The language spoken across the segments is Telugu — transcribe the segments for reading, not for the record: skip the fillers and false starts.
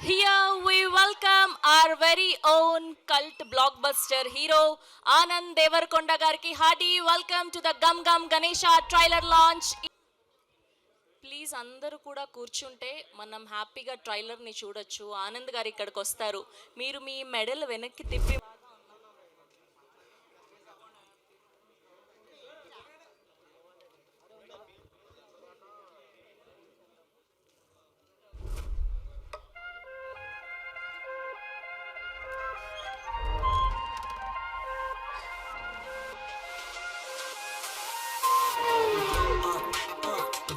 Here we welcome our very own cult blockbuster hero Anand Devarakonda gariki hearty welcome to the Gum Gum Ganesha trailer launch. Please అందరూ కూడా కూర్చుంటే మనం హ్యాపీగా ట్రైలర్ని చూడొచ్చు. ఆనంద్ గారు ఇక్కడికి వస్తారు. మీరు మీ మెడల్ వెనక్కి తిప్పి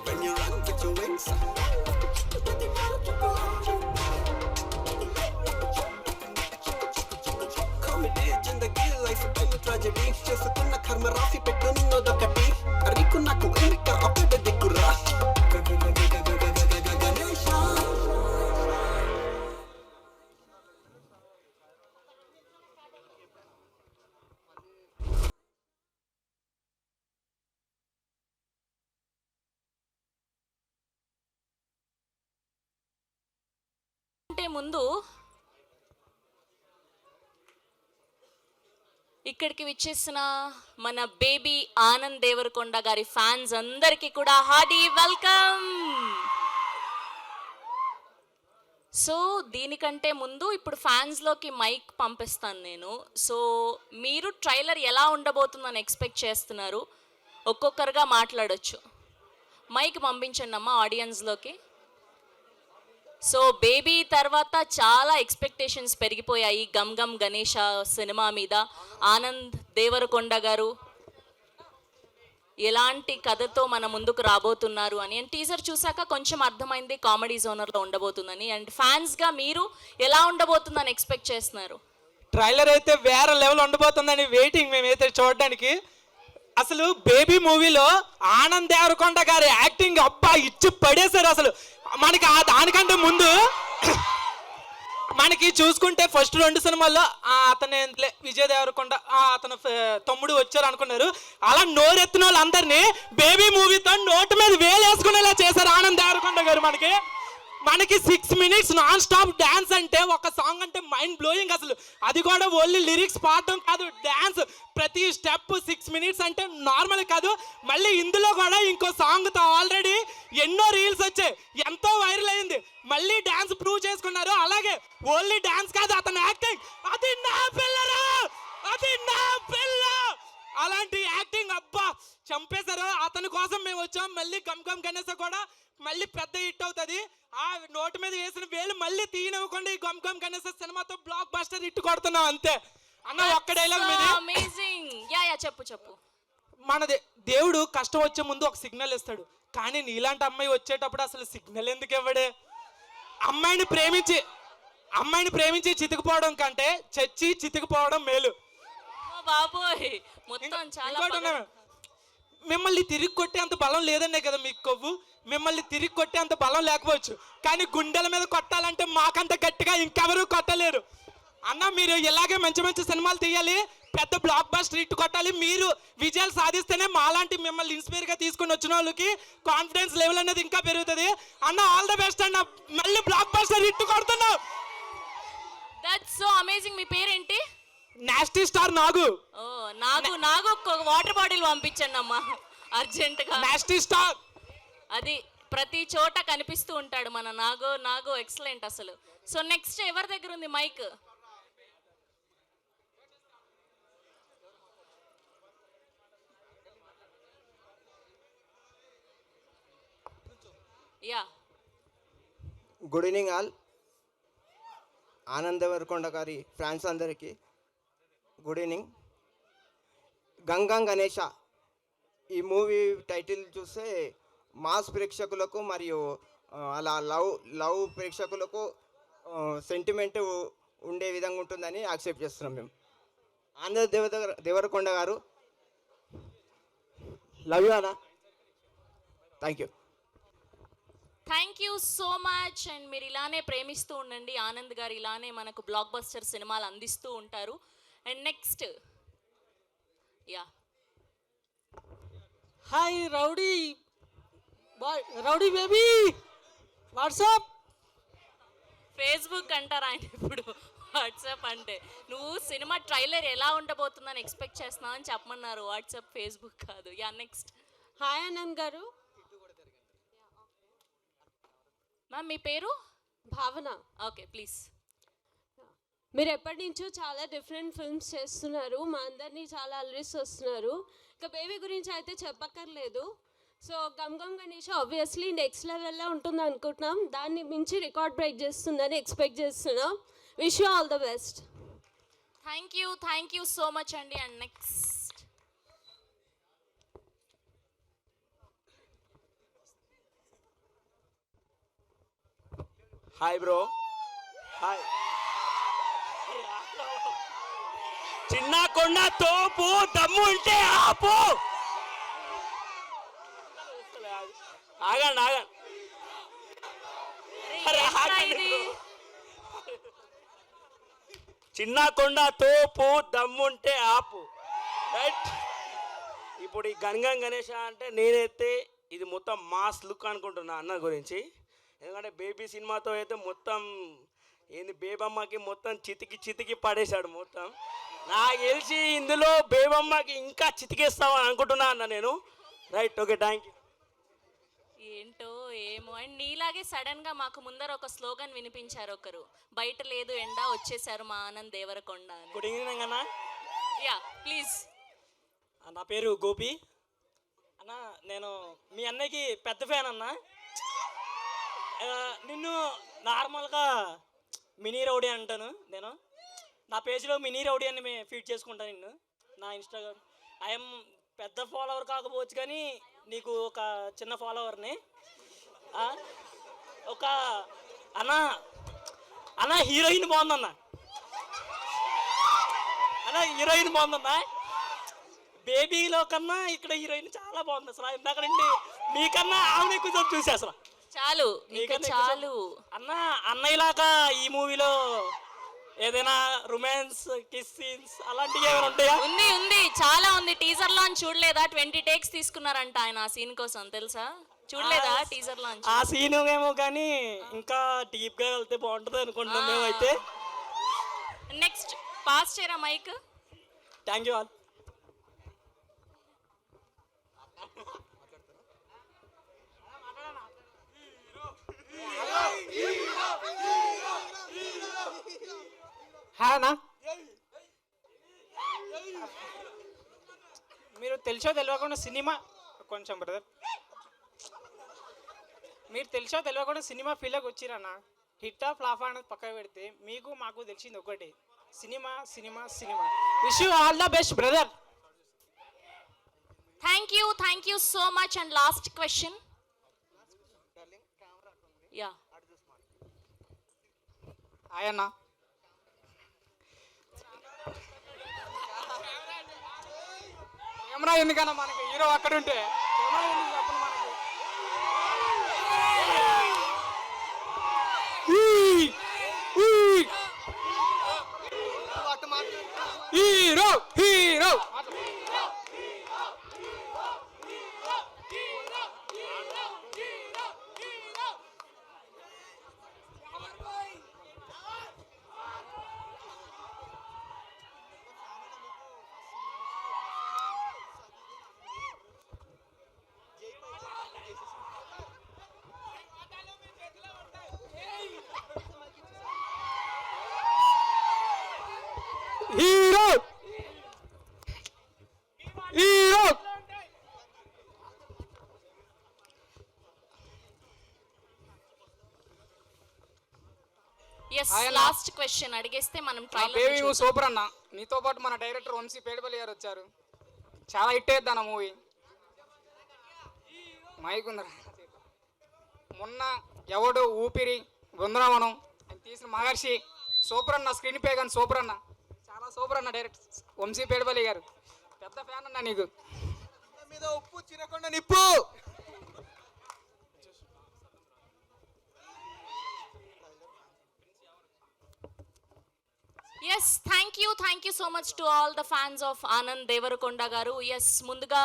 When you run with your wings, comedy Zindagi life time tragedy చేసుకున్న కర్మ రాసి పెట్టున్నదొకటి అరికు నాకు ఇంకా ఒకటి దిక్కురా గణేశ అంటే ముందు ఇక్కడికి విచ్చేసిన మన బేబీ ఆనంద్ దేవరకొండ గారి ఫ్యాన్స్ అందరికీ కూడా హార్డీ వెల్కమ్. సో దీనికంటే ముందు ఇప్పుడు ఫ్యాన్స్లోకి మైక్ పంపిస్తాను నేను. సో మీరు ట్రైలర్ ఎలా ఉండబోతుందని ఎక్స్పెక్ట్ చేస్తున్నారు? ఒక్కొక్కరుగా మాట్లాడొచ్చు. మైక్ పంపించండి అమ్మా ఆడియన్స్లోకి. సో బేబీ తర్వాత చాలా ఎక్స్పెక్టేషన్స్ పెరిగిపోయాయి గమ్ గమ్ గణేష సినిమా మీద. ఆనంద్ దేవరకొండ గారు ఎలాంటి కథతో మన ముందుకు రాబోతున్నారు అని. అండ్ టీజర్ చూసాక కొంచెం అర్థమైంది కామెడీ జోనర్లో ఉండబోతుందని. అండ్ ఫ్యాన్స్గా మీరు ఎలా ఉండబోతుందని ఎక్స్పెక్ట్ చేస్తున్నారు? ట్రైలర్ అయితే వేరే లెవెల్ ఉండబోతుందని వెయిటింగ్ మేమైతే చూడడానికి. అసలు బేబీ మూవీలో ఆనంద్ దేవరకొండ గారి యాక్టింగ్ అబ్బా ఇచ్చి పడేశారు. అసలు మనకి దానికంటే ముందు మనకి చూసుకుంటే ఫస్ట్ 2 సినిమాల్లో అతను విజయ్ దేవరకొండ అతను తమ్ముడు వచ్చారు అనుకున్నారు. అలా నోరెత్తిన వాళ్ళందరినీ బేబీ మూవీతో నోటు మీద వేలేసుకునేలా చేశారు ఆనంద్ దేవరకొండ గారు. మనకి 6 minutes నాన్ స్టాప్ డ్యాన్స్ అంటే ఒక సాంగ్ అంటే మైండ్ బ్లోయింగ్. అసలు అది కూడా ఓన్లీ లిరిక్స్ పాడటం కాదు, డ్యాన్స్ ప్రతి స్టెప్ 6 minutes అంటే నార్మల్ కాదు. మళ్ళీ ఇందులో కూడా ఇంకో సాంగ్తో ఆల్రెడీ ఎన్నో రీల్స్ వచ్చాయి, ఎంతో వైరల్ అయింది. మళ్ళీ డ్యాన్స్ ప్రూవ్ చేసుకున్నారు. అలాగే ఓన్లీ డ్యాన్స్ కాదు, అతని యాక్టింగ్ అది నా పిల్లరా, అది నా పిల్ల, అలాంటి యాక్టింగ్ అబ్బా చంపేశారు. అతని కోసం మేము వచ్చాం. మళ్ళీ గమ్ గమ్ గణేశ కూడా మళ్ళీ పెద్ద హిట్ అవుతుంది. ఆ నోటు మీద వేసిన వేలు మళ్ళీ తీయనివ్వకుండా ఈ గమ్ గమ్ గణేశ సినిమాతో బ్లాక్ బస్టర్ హిట్ కొడుతున్నాం అంతే. అన్న ఒక్క డైలాగ్ మీద అమేజింగ్. యా యా చెప్పు చెప్పు. మన దేవుడు కష్టం వచ్చే ముందు ఒక సిగ్నల్ ఇస్తాడు, కానీ నీలాంటి అమ్మాయి వచ్చేటప్పుడు అసలు సిగ్నల్ ఎందుకు ఇవ్వడే? అమ్మాయిని ప్రేమించి చితికిపోవడం కంటే చచ్చి చితికిపోవడం మేలు. బాబోయ్ మొత్తం చాలా. మిమ్మల్ని తిరిగి కొట్టే అంత బలం లేదనే కదా మీకు కొవ్వు. మిమ్మల్ని తిరిగి కొట్టే అంత బలం లేకపోవచ్చు, కానీ గుండెల మీద కొట్టాలంటే మాకంత గట్టిగా ఇంకెవరూ కొట్టలేరు. అన్న మీరు ఇలాగే మంచి మంచి సినిమాలు తీయాలి, పెద్ద బ్లాక్ బస్టర్ హిట్ కొట్టాలి. మీరు విజయాలు సాధిస్తేనే మాలాంటి మిమ్మల్ని ఇన్స్పైర్గా తీసుకుని వచ్చిన వాళ్ళకి కాన్ఫిడెన్స్ లెవెల్ అనేది ఇంకా పెరుగుతుంది. అన్న ఆల్ ద బెస్ట్ అన్న, మళ్ళీ బ్లాక్ బస్టర్ హిట్ కొడుతున్నావు. That's so amazing. మీ పేరేంటి? నాస్టీ స్టార్ నాగు. ఓ నాగు నాగు ఒక వాటర్ బాటిల్ పంపించండి అమ్మా అర్జెంటుగా. నాస్టీ స్టార్ అది ప్రతి చోట కనిపిస్తూ ఉంటాడు మన నాగు. నాగు ఎక్సలెంట్ అసలు. సో నెక్స్ట్ ఎవరి దగ్గర ఉంది mike? Yeah good evening all. Anand Deverakonda గారి ఫ్యాన్స్ అందరికీ గుడ్ ఈవినింగ్. గంగం గణేష ఈ మూవీ టైటిల్ చూస్తే మాస్ ప్రేక్షకులకు మరియు అలా లవ్ ప్రేక్షకులకు సెంటిమెంట్ ఉండే విధంగా ఉంటుందని యాక్సెప్ట్ చేస్తున్నాం మేము. ఆనంద్ దేవరకొండ గారు లవ్ యూ అన్న. Thank you. Thank you so much. And మీరు ఇలానే ప్రేమిస్తూ ఉండండి. ఆనంద్ గారు ఇలానే మనకు బ్లాక్ బస్టర్ సినిమాలు అందిస్తూ ఉంటారు. And next yeah hi rowdy boy, rowdy baby, WhatsApp. Facebook అంటారు ఆయన ఇప్పుడు, వాట్సాప్ అంటే. నువ్వు సినిమా ట్రైలర్ ఎలా ఉండబోతుందని ఎక్స్పెక్ట్ చేస్తున్నావు అని చెప్పమన్నారు, వాట్సాప్ ఫేస్బుక్ కాదు. Yeah next. హాయ్ ఆనంద్ గారు. మ్యామ్ మీ పేరు? భావన. Okay please. మీరు ఎప్పటి నుంచో చాలా డిఫరెంట్ ఫిల్మ్స్ చేస్తున్నారు, మా అందరినీ చాలా అలరిస్తూ వస్తున్నారు. ఇక బేబీ గురించి అయితే చెప్పక్కర్లేదు. So Gam Gam Ganesh obviously next లెవెల్లో ఉంటుంది అనుకుంటున్నాం, దాన్ని మించి రికార్డ్ బ్రేక్ చేస్తుందని ఎక్స్పెక్ట్ చేస్తున్నాం. Wish you all the best. Thank you so much అండి. And next. Hi bro. Hi. చిన్న కొండ తోపు దమ్ము ఉంటే ఆపు. ఆగండి ఆగండి. అరే ఆగండి bro. చిన్న కొండ తోపు దమ్ముంటే ఆపు. రైట్. ఇప్పుడు ఈ గంగం గణేష అంటే నేనైతే ఇది మొత్తం మాస్ లుక్ అనుకుంటున్నా అన్న గురించి. ఎందుకంటే బేబీ సినిమాతో అయితే మొత్తం ఏంది బేబమ్మకి మొత్తం చితికి పడేశాడు మొత్తం. నాకు తెలిసి ఇందులో బేబమ్మకి ఇంకా చితికేస్తామని అనుకుంటున్నా అన్న నేను. రైట్. Okay thank you. ఏంటో ఏమో. అండ్ నీలాగే సడన్ గా మాకు ముందర ఒక స్లోగన్ వినిపించారు ఒకరు, బయట లేదు ఎండ వచ్చేసారు మా ఆనంద్ దేవరకొండ అని. గుడ్ ఈవినింగ్ అన్న. Yeah please. నా పేరు గోపి అన్న. నేను మీ అన్నయ్యకి పెద్ద ఫ్యాన్ అన్న. నిన్ను నార్మల్గా మినీ రౌడీ అంటాను నేను. నా పేజ్లో మినీ రౌడీ అని ఫీడ్ చేసుకుంటాను నిన్ను నా ఇన్స్టాగ్రామ్. ఐఎమ్ పెద్ద ఫాలోవర్ కాకపోవచ్చు కానీ నీకు ఒక చిన్న ఫాలోవర్ని. ఒక అన్న అన్న హీరోయిన్ బాగుందన్న. అన్న హీరోయిన్ బాగుందన్న. బేబీలో కన్నా ఇక్కడ హీరోయిన్ చాలా బాగుంది అసలు. ఇందాక నుండి మీకన్నా ఆమె ఎక్కువ చూసి అసలు. చాలు ఇంకా చాలు. అన్న అన్నయ్యలాగా ఈ మూవీలో ఏదైనా రొమాన్స్ కిస్ సీన్స్ అలాంటివి ఏమైనా ఉంటాయా? ఉంది చాలా ఉంది. టీజర్ లాంచ్ చూడలేదా? 20 టేక్స్ తీసుకున్నారంట ఆయన ఆ సీన్ కోసం, తెలుసా? చూడలేదా టీజర్ లాంచ్? ఆ సీన్ ఏమో కానీ ఇంకా డీప్ గా వెళ్తే బాగుంటుంది అనుకుంటున్నాం మేమైతే. నెక్స్ట్ పాస్ చేయరా mike. Thank you all. Hi అన్న. మీరు తెలిసో తెలియకుండా సినిమా కొంచెం బ్రదర్ మీరు తెలిసో తెలియకుండా సినిమా ఫీల్డ్కి వచ్చిరన్న. హిట్ ఆఫ్ ఫ్లాప్ అనేది పక్కన పెడితే మీకు మాకు తెలిసింది ఒకటి, cinema cinema cinema. Wish you all the best brother. Thank you so much. And last question. Yeah hi అన్న. కెమెరా ఎందుకన్నా మనకి, హీరో అక్కడ ఉంటే కెమెరా ఎందుకు చెప్పండి మనకి. Hero hero hero hero. Yes last question అడిగేస్తే మనం బేబీ ట్రైలర్ సూపర్ అన్న. నీతో పాటు మన డైరెక్టర్ వంశీ పేడపల్లి గారు వచ్చారు, చాలా హిట్ అయ్యిద్ది అన్న మూవీ. మైక్ ఉందరా. మొన్న ఎవడు ఊపిరి బృందావనం ఆయన తీసిన మహర్షి సూపర్ అన్న. స్క్రీన్ పే కానీ సూపర్ అన్న, చాలా సూపర్ అన్న. డైరెక్టర్ వంశీ పేడపల్లి గారు పెద్ద ఫ్యాన్ అన్న నీకు. మీద ఉప్పు చిరకొండ నిప్పు. Yes thank you so much to all the fans of Anand Deverakonda గారు. ఎస్ ముందుగా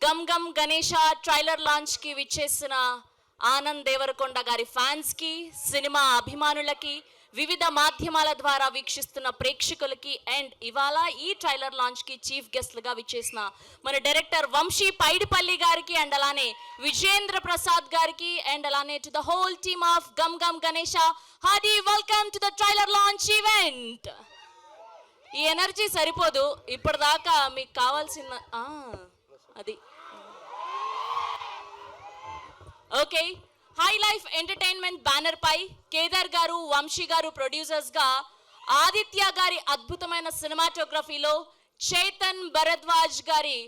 గమ్ గమ్ గణేష ట్రైలర్ లాంచ్కి విచ్చేసిన ఆనంద్ దేవరకొండ గారి ఫ్యాన్స్కి, సినిమా అభిమానులకి, వివిధ మాధ్యమాల ద్వారా వీక్షిస్తున్న ప్రేక్షకులకి అండ్ ఇవాళ ఈ ట్రైలర్ లాంచ్కి చీఫ్ గెస్ట్లుగా విచ్చేసిన మన డైరెక్టర్ వంశీ పైడిపల్లి గారికి అండ్ అలానే విజేంద్ర ప్రసాద్ గారికి అండ్ అలానే to the whole team of Gam Gam Ganesha, hearty welcome to the trailer launch event. ఈ ఎనర్జీ సరిపోదు, ఇప్పటిదాకా మీకు కావాల్సిన అది okay. High life entertainment banner పై కేదార్ గారు, వంశీ గారు ప్రొడ్యూసర్స్గా, ఆదిత్య గారి అద్భుతమైన సినిమాటోగ్రఫీలో, చేతన్ భరద్వాజ్ గారి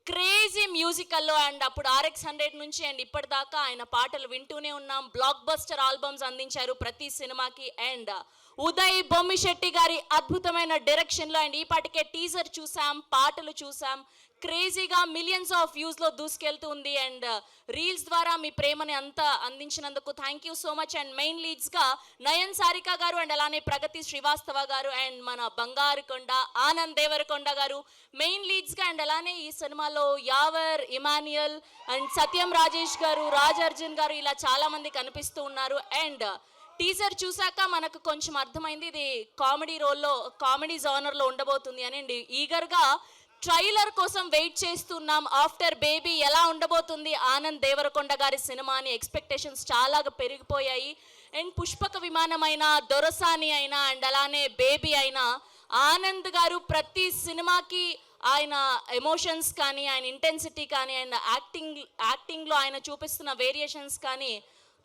క్రేజీ మ్యూజికల్లో అండ్ అప్పుడు RX-100 నుంచి అండ్ ఇప్పటిదాకా ఆయన పాటలు వింటూనే ఉన్నాం. బ్లాక్ బస్టర్ ఆల్బమ్స్ అందించారు ప్రతి సినిమాకి. అండ్ ఉదయ్ బొమ్మిశెట్టి గారి అద్భుతమైన డైరెక్షన్లో అండ్ ఈ పాటికే టీజర్ చూసాం, పాటలు చూసాం. క్రేజీగా మిలియన్స్ ఆఫ్ వ్యూస్లో దూసుకెళ్తూ ఉంది అండ్ రీల్స్ ద్వారా మీ ప్రేమని అంతా అందించినందుకు thank you so much. And main లీడ్స్గా నయన్ సారిక గారు అండ్ అలానే ప్రగతి శ్రీవాస్తవ గారు అండ్ మన బంగారు కొండ ఆనంద్ దేవరకొండ గారు మెయిన్ లీడ్స్గా అండ్ అలానే ఈ సినిమాలో యావర్, ఇమాన్యుయల్ అండ్ సత్యం రాజేష్ గారు, రాజ్ అర్జున్ గారు ఇలా చాలామంది కనిపిస్తూ ఉన్నారు. అండ్ టీజర్ చూసాక మనకు కొంచెం అర్థమైంది ఇది కామెడీ జోనర్లో ఉండబోతుంది అని. అండ్ ఈగర్గా ట్రైలర్ కోసం వెయిట్ చేస్తున్నాం. ఆఫ్టర్ బేబీ ఎలా ఉండబోతుంది ఆనంద్ దేవరకొండ గారి సినిమా అని ఎక్స్పెక్టేషన్స్ చాలా పెరిగిపోయాయి. అండ్ పుష్పక విమానమైన, దొరసాని అయినా అండ్ అలానే బేబీ అయినా ఆనంద్ గారు ప్రతి సినిమాకి ఆయన ఎమోషన్స్ కానీ, ఆయన ఇంటెన్సిటీ కానీ, ఆయన యాక్టింగ్లో ఆయన చూపిస్తున్న వేరియేషన్స్ కానీ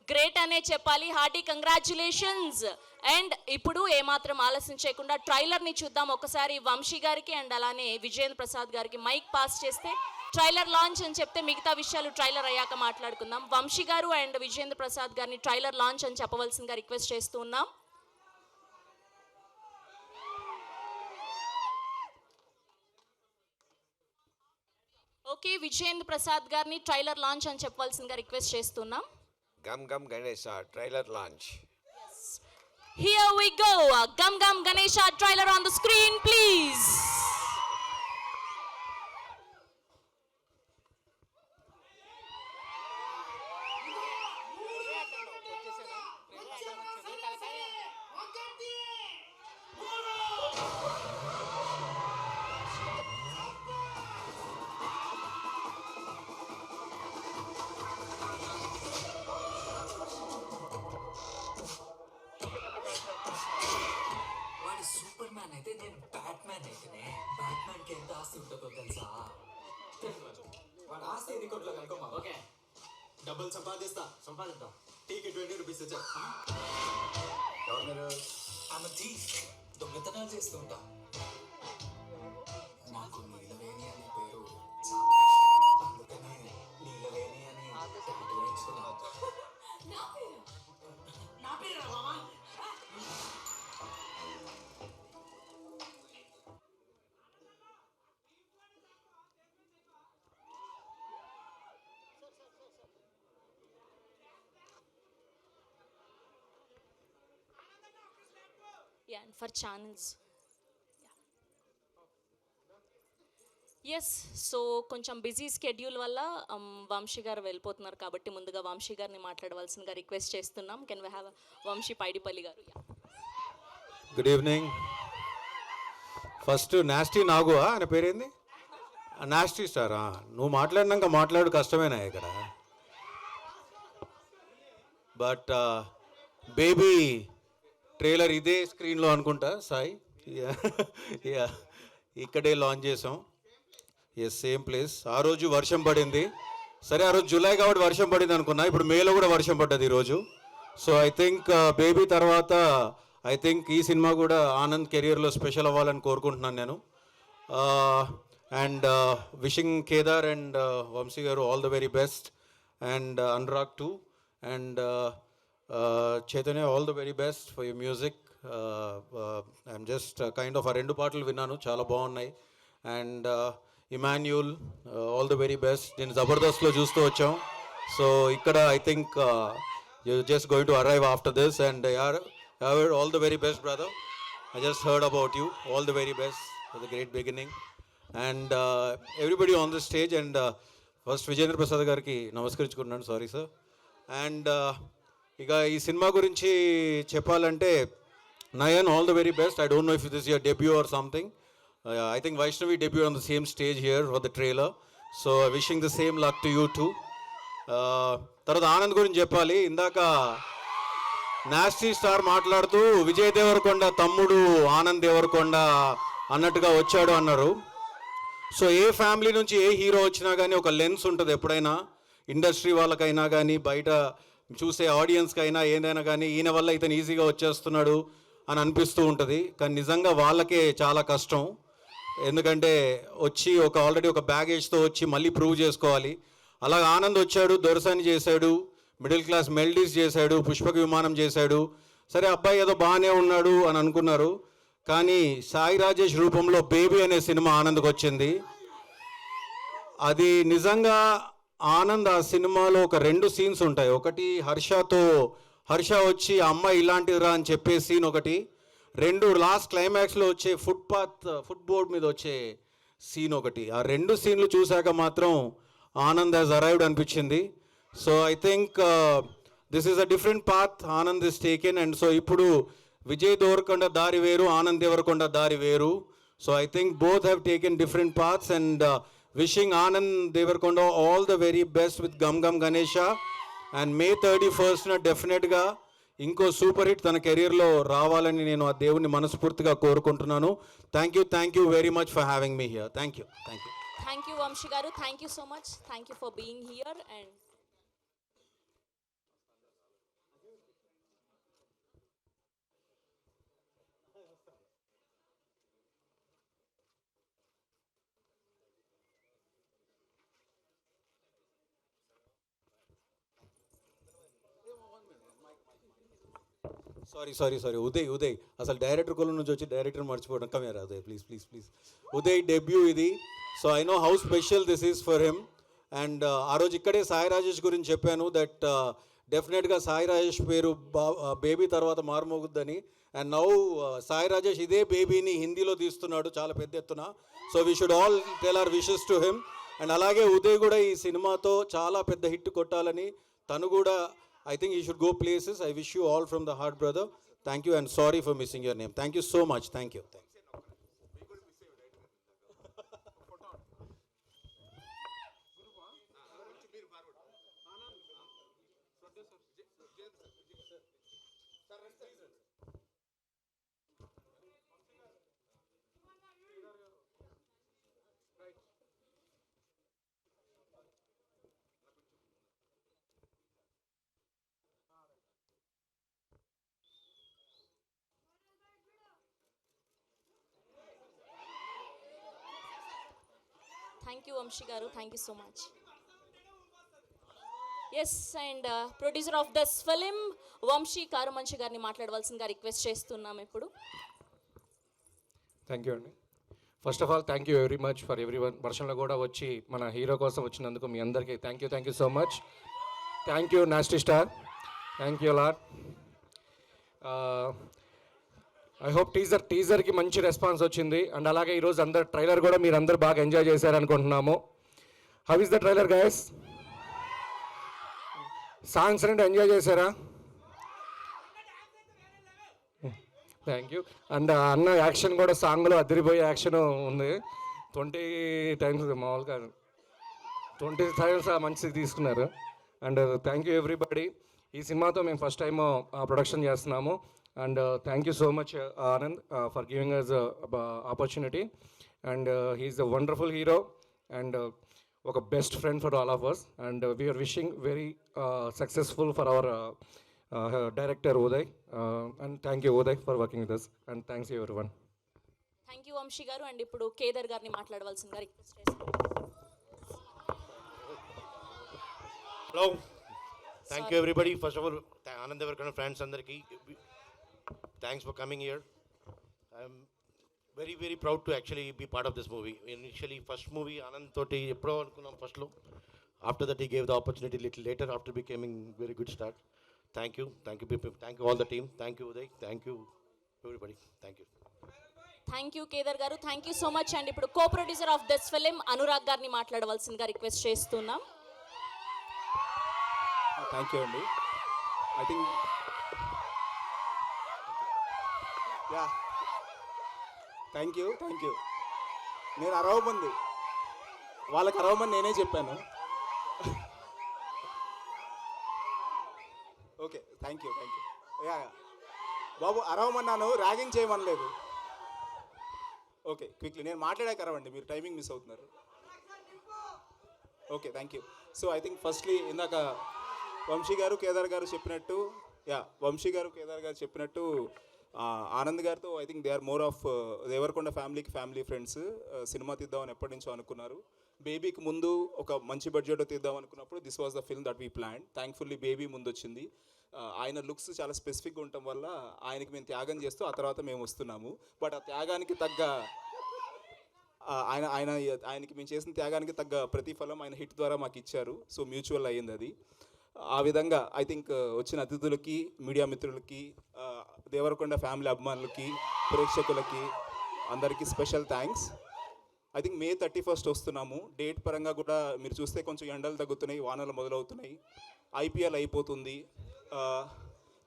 గ్రేట్ అనే చెప్పాలి. Hardy congratulations. అండ్ ఇప్పుడు ఏమాత్రం ఆలస్యం చేయకుండా ట్రైలర్ని చూద్దాం ఒకసారి. వంశీ గారికి అండ్ అలానే విజేంద్ర ప్రసాద్ గారికి మైక్ పాస్ చేస్తే ట్రైలర్ లాంచ్ అని చెప్తే మిగతా విషయాలు ట్రైలర్ అయ్యాక మాట్లాడుకుందాం. వంశీ గారు అండ్ విజేంద్ర ప్రసాద్ గారిని ట్రైలర్ లాంచ్ అని చెప్పవలసిందిగా రిక్వెస్ట్ చేస్తూ ఉన్నాం. ఓకే, విజేంద్ర ప్రసాద్ గారిని ట్రైలర్ లాంచ్ అని చెప్పవలసిందిగా రిక్వెస్ట్ చేస్తున్నాం. Gam Gam Ganesha trailer launch. Here we go. Gum Gum Ganesha trailer on the screen, please. Super man అయితే నేను బ్యాట్మ్యాన్ అయితేనే బ్యాట్మ్యాన్కి ఎంత ఆస్తి ఉంటుందో తెలుసా? వాడు ఆస్తి ఎన్ని కోట్లు కనుకోమా. ఓకే, డబ్బులు సంపాదిద్దాం. టీకి 20 రూపీస్ వచ్చా. ఆమె థీఫ్, దొంగతనాలు చేస్తూ ఉంటా. నాకు నీలవేణి అనే పేరు అందుకనే నీలవేణి అని వేయించుకున్నా. నా పేరు మామా. Yeah, and for channels. Yes, so కొంచెం బిజీ స్కెడ్యూల్ వల్ల వంశీ గారు వెళ్ళిపోతున్నారు కాబట్టి ముందుగా వంశీ గారిని మాట్లాడవలసిందిగా రిక్వెస్ట్ చేస్తున్నాం. Can we have Vamshi Paidipalli గారు? Good evening. ఫస్ట్ నాస్టీ నాగు ఆయన పేరేంది? నాస్టీ స్టారా? నువ్వు మాట్లాడినాక మాట్లాడు కష్టమేనా ఇక్కడ? బట్ బేబీ ట్రైలర్ ఇదే స్క్రీన్లో అనుకుంటా సాయి. యా, ఇక్కడే లాంచ్ చేసాం. Yes, same place. ఆ రోజు వర్షం పడింది. సరే, ఆ రోజు జూలై కాబట్టి వర్షం పడింది అనుకున్నా. ఇప్పుడు మేలో కూడా వర్షం పడ్డది ఈరోజు. సో ఐ థింక్ బేబీ తర్వాత ఐ థింక్ ఈ సినిమా కూడా ఆనంద్ కెరియర్లో స్పెషల్ అవ్వాలని కోరుకుంటున్నాను నేను. And wishing Kedar and Vamshi గారు all the very best. And Anurag too. And Chaitanya all the very best for your music. I'm just kind of ఆ 2 పాటలు విన్నాను, చాలా బాగున్నాయి. And Emmanuel all the very best. నేను జబర్దస్త్లో చూస్తూ వచ్చాం. సో ఇక్కడ I think you just going to arrive after this. And all the very best brother. I just heard about you. All the very best for the great beginning. And everybody on the stage. And first Vijayendra Prasad gariki namaskarichukunnan. Sorry sir. And ఇక ఈ సినిమా గురించి చెప్పాలంటే Nayan all the very best. I don't know if this your debut or something. I think Vaishnavi debuted on the same stage here for the trailer. So wishing the same luck to you too. తర్వాత ఆనంద్ గురించి చెప్పాలి. ఇందాక నాస్టీ స్టార్ మాట్లాడుతూ విజయ్ దేవరకొండ తమ్ముడు ఆనంద్ దేవరకొండ అన్నట్టుగా వచ్చాడు అన్నారు. సో ఏ ఫ్యామిలీ నుంచి ఏ హీరో వచ్చినా కానీ ఒక లెన్స్ ఉంటుంది ఎప్పుడైనా, ఇండస్ట్రీ వాళ్ళకైనా కానీ బయట చూసే ఆడియన్స్కి అయినా ఏదైనా కానీ ఈయన వల్ల ఇతను ఈజీగా వచ్చేస్తున్నాడు అని అనిపిస్తూ ఉంటుంది. కానీ నిజంగా వాళ్ళకే చాలా కష్టం. ఎందుకంటే వచ్చి ఆల్రెడీ ఒక బ్యాగేజ్తో వచ్చి మళ్ళీ ప్రూవ్ చేసుకోవాలి. అలాగే ఆనంద్ వచ్చాడు, దొరసాని చేశాడు, మిడిల్ క్లాస్ మెల్డీస్ చేశాడు, పుష్పక విమానం చేశాడు. సరే అబ్బాయి ఏదో బాగానే ఉన్నాడు అని అనుకున్నారు. కానీ సాయి రాజేష్ రూపంలో బేబీ అనే సినిమా ఆనంద్కి వచ్చింది. అది నిజంగా ఆనంద్ ఆ సినిమాలో ఒక 2 సీన్స్ ఉంటాయి. ఒకటి హర్ష వచ్చి అమ్మాయి ఇలాంటిదిరా అని చెప్పే సీన్ ఒకటి, 2 లాస్ట్ క్లైమాక్స్లో వచ్చే ఫుట్ బోర్డ్ మీద వచ్చే సీన్ ఒకటి. ఆ 2 సీన్లు చూశాక మాత్రం ఆనంద్ హ్యాస్ అరైవ్డ్ అనిపించింది. So I think this is a different path Anand is taken. And so ఇప్పుడు విజయ్ దేవరకొండ దారి వేరు, ఆనంద్ దేవరకొండ దారి వేరు. So I think both have taken different paths and wishing Anand Deverakonda all the very best with Gam Gam Ganesha. And May 31st డెఫినెట్గా ఇంకో సూపర్ హిట్ తన కెరీర్లో రావాలని నేను ఆ దేవుని మనస్ఫూర్తిగా కోరుకుంటున్నాను. Thank you very much for having me here. Thank you. Thank you Vamshi గారు, thank you so much, thank you for being here. And sorry Uday అసలు డైరెక్టర్ కొల నుంచి వచ్చి డైరెక్టర్ మర్చిపోవడం. Camera Uday, please. Uday debut ఇది. So I know how special this is for him. And ఆ రోజు ఇక్కడే సాయి రాజేష్ గురించి చెప్పాను దట్ డెఫినెట్గా సాయి రాజేష్ పేరు బేబీ తర్వాత మారుమోగుద్దని. అండ్ నౌ సాయి రాజేష్ ఇదే బేబీని హిందీలో తీస్తున్నాడు చాలా పెద్ద ఎత్తున. So we should all tell hour wishes to him. And అలాగే ఉదయ్ కూడా ఈ సినిమాతో చాలా పెద్ద హిట్ కొట్టాలని తను కూడా I think you should go places. I wish you all from the heart, brother. Thank you and sorry for missing your name. Thank you so much. Thank you. Thank you Vamshi గారు, thank you so much. Yes, and producer of this film Vamshi Karumanchi గారిని మాట్లాడవలసిందిగా రిక్వెస్ట్ చేస్తున్నాం ఇప్పుడు. థ్యాంక్ యూ అండి. First of all thank you very much for everyone. వర్షంలో కూడా వచ్చి మన హీరో కోసం వచ్చినందుకు మీ అందరికీ thank you so much. Thank you nasty star, thank you lot. I hope టీజర్కి మంచి రెస్పాన్స్ వచ్చింది. అండ్ అలాగే ఈరోజు అందరు ట్రైలర్ కూడా మీరు అందరు బాగా ఎంజాయ్ చేశారనుకుంటున్నాము. How is the trailer guys? Songs రెండు ఎంజాయ్ చేశారా? Thank you. అండ్ అన్న యాక్షన్ కూడా సాంగ్లో అదిరిపోయే యాక్షన్ ఉంది. 20 times మామూలుగా 20 times మంచిగా తీసుకున్నారు. And thank you everybody. ఈ సినిమాతో మేము ఫస్ట్ టైం ప్రొడక్షన్ చేస్తున్నాము. And thank you so much Anand for giving us opportunity. And he's a wonderful hero and ఒక best friend for all of us. And we're wishing very successful for our director Uday. And thank you Uday for working with us. And thanks you everyone. Thank you Vamshi గారు. అండ్ ఇప్పుడు కేదార్ గారిని మాట్లాడవలసిందిగా రిక్వెస్ట్ చేస్తున్నాం. Hello, thank you everybody. First of all Anand Devarakonda friends అందరికీ thanks for coming here. I'm very proud to actually be part of this movie. Initially first movie Anand తోటి ఎప్పుడో అనుకున్నాం ఫస్ట్లో. After that he gave the opportunity little later after becoming very good start. Thank you people, thank you all the team, thank you Uday, thank you everybody, thank you. Thank you Kedar గారు, thank you so much. And ఇప్పుడు co producer of this film Anurag గారిని మాట్లాడవలసిందిగా రిక్వెస్ట్ చేస్తున్నాం. థ్యాంక్ యూ అండి. I think yeah thank you. నేను అరవమంది వాళ్ళకి అరవమని నేనే చెప్పాను. Okay thank you. యా బాబు అరవమన్నాను, ర్యాగింగ్ చేయమనలేదు. ఓకే క్విక్లీ నేను మాట్లాడాక అరవండి, మీరు టైమింగ్ మిస్ అవుతున్నారు. Okay thank you. So I think firstly ఇందాక వంశీ గారు కేదార్ గారు చెప్పినట్టు ఆనంద్ గారితో I think they are more of Devarakonda family friends. Cinema తీద్దామని ఎప్పటి నుంచో అనుకున్నారు. బేబీకి ముందు ఒక మంచి బడ్జెట్ తీద్దాం అనుకున్నప్పుడు this was the film that we plan. Thankfully baby ముందు వచ్చింది. ఆయన లుక్స్ చాలా స్పెసిఫిక్గా ఉండటం వల్ల ఆయనకి మేము త్యాగం చేస్తూ ఆ తర్వాత మేము వస్తున్నాము. బట్ ఆ త్యాగానికి తగ్గ ఆయనకి మేము చేసిన త్యాగానికి తగ్గ ప్రతిఫలం ఆయన హిట్ ద్వారా మాకు ఇచ్చారు. సో మ్యూచువల్ అయ్యింది అది. ఆ విధంగా ఐ థింక్ వచ్చిన అతిథులకి, మీడియా మిత్రులకి, దేవరకొండ ఫ్యామిలీ అభిమానులకి, ప్రేక్షకులకి అందరికీ special thanks. I think May 31 వస్తున్నాము. డేట్ పరంగా కూడా మీరు చూస్తే కొంచెం ఎండలు తగ్గుతున్నాయి, వానలు మొదలవుతున్నాయి, IPL అయిపోతుంది,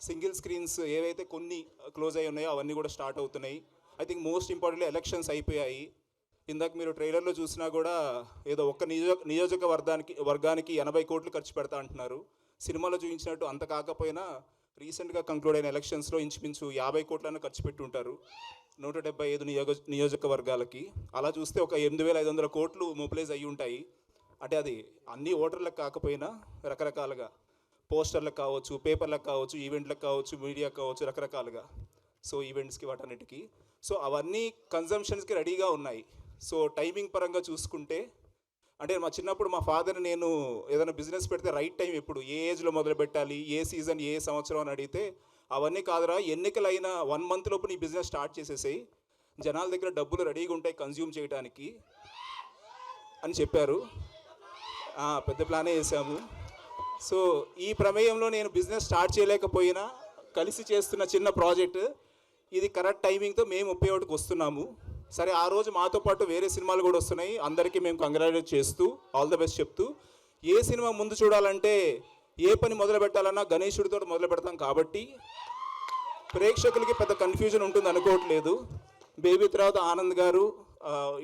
సింగిల్ స్క్రీన్స్ ఏవైతే కొన్ని క్లోజ్ అయి ఉన్నాయో అవన్నీ కూడా స్టార్ట్ అవుతున్నాయి. I think most importantly elections అయిపోయాయి. ఇందాక మీరు ట్రైలర్లో చూసినా కూడా ఏదో ఒక్క వర్గానికి 80 కోట్లు ఖర్చు పెడతా అంటున్నారు. సినిమాలో చూపించినట్టు అంత కాకపోయినా రీసెంట్గా కంక్లూడ్ అయిన ఎలక్షన్స్లో ఇంచుమించు 50 కోట్లను ఖర్చు పెట్టి ఉంటారు 175 నియోజకవర్గాలకి. అలా చూస్తే ఒక 8,500 కోట్లు మొబిలైజ్ అయ్యి ఉంటాయి. అంటే అది అన్ని ఓటర్లకు కాకపోయినా రకరకాలుగా పోస్టర్లకు కావచ్చు, పేపర్లకు కావచ్చు, ఈవెంట్లకు కావచ్చు, మీడియాకు కావచ్చు, రకరకాలుగా. సో ఈవెంట్స్కి వాటన్నిటికీ సో అవన్నీ కన్జంప్షన్స్కి రెడీగా ఉన్నాయి. సో టైమింగ్ పరంగా చూసుకుంటే అంటే మా చిన్నప్పుడు మా ఫాదర్ నేను ఏదైనా బిజినెస్ పెడితే రైట్ టైం ఎప్పుడు, ఏ ఏజ్లో మొదలు పెట్టాలి, ఏ సీజన్, ఏ సంవత్సరం అని అడిగితే అవన్నీ కాదురా, ఎన్నికలైన 1 month లోపు నీ బిజినెస్ స్టార్ట్ చేసేసాయి, జనాల దగ్గర డబ్బులు రెడీగా ఉంటాయి కన్జ్యూమ్ చేయడానికి అని చెప్పారు. పెద్ద ప్లానే వేసాము. సో ఈ ప్రమేయంలో నేను బిజినెస్ స్టార్ట్ చేయలేకపోయినా కలిసి చేస్తున్న చిన్న ప్రాజెక్ట్ ఇది కరెక్ట్ టైమింగ్తో May 31కి వస్తున్నాము. సరే ఆ రోజు మాతో పాటు వేరే సినిమాలు కూడా వస్తున్నాయి. అందరికీ మేము కంగ్రాచులేట్ చేస్తూ ఆల్ ద బెస్ట్ చెప్తూ, ఏ సినిమా ముందు చూడాలంటే ఏ పని మొదలు పెట్టాలన్నా గణేశుడితో మొదలు పెడతాం కాబట్టి ప్రేక్షకులకి పెద్ద కన్ఫ్యూజన్ ఉంటుంది అనుకోవట్లేదు. బేబీ తర్వాత ఆనంద్ గారు,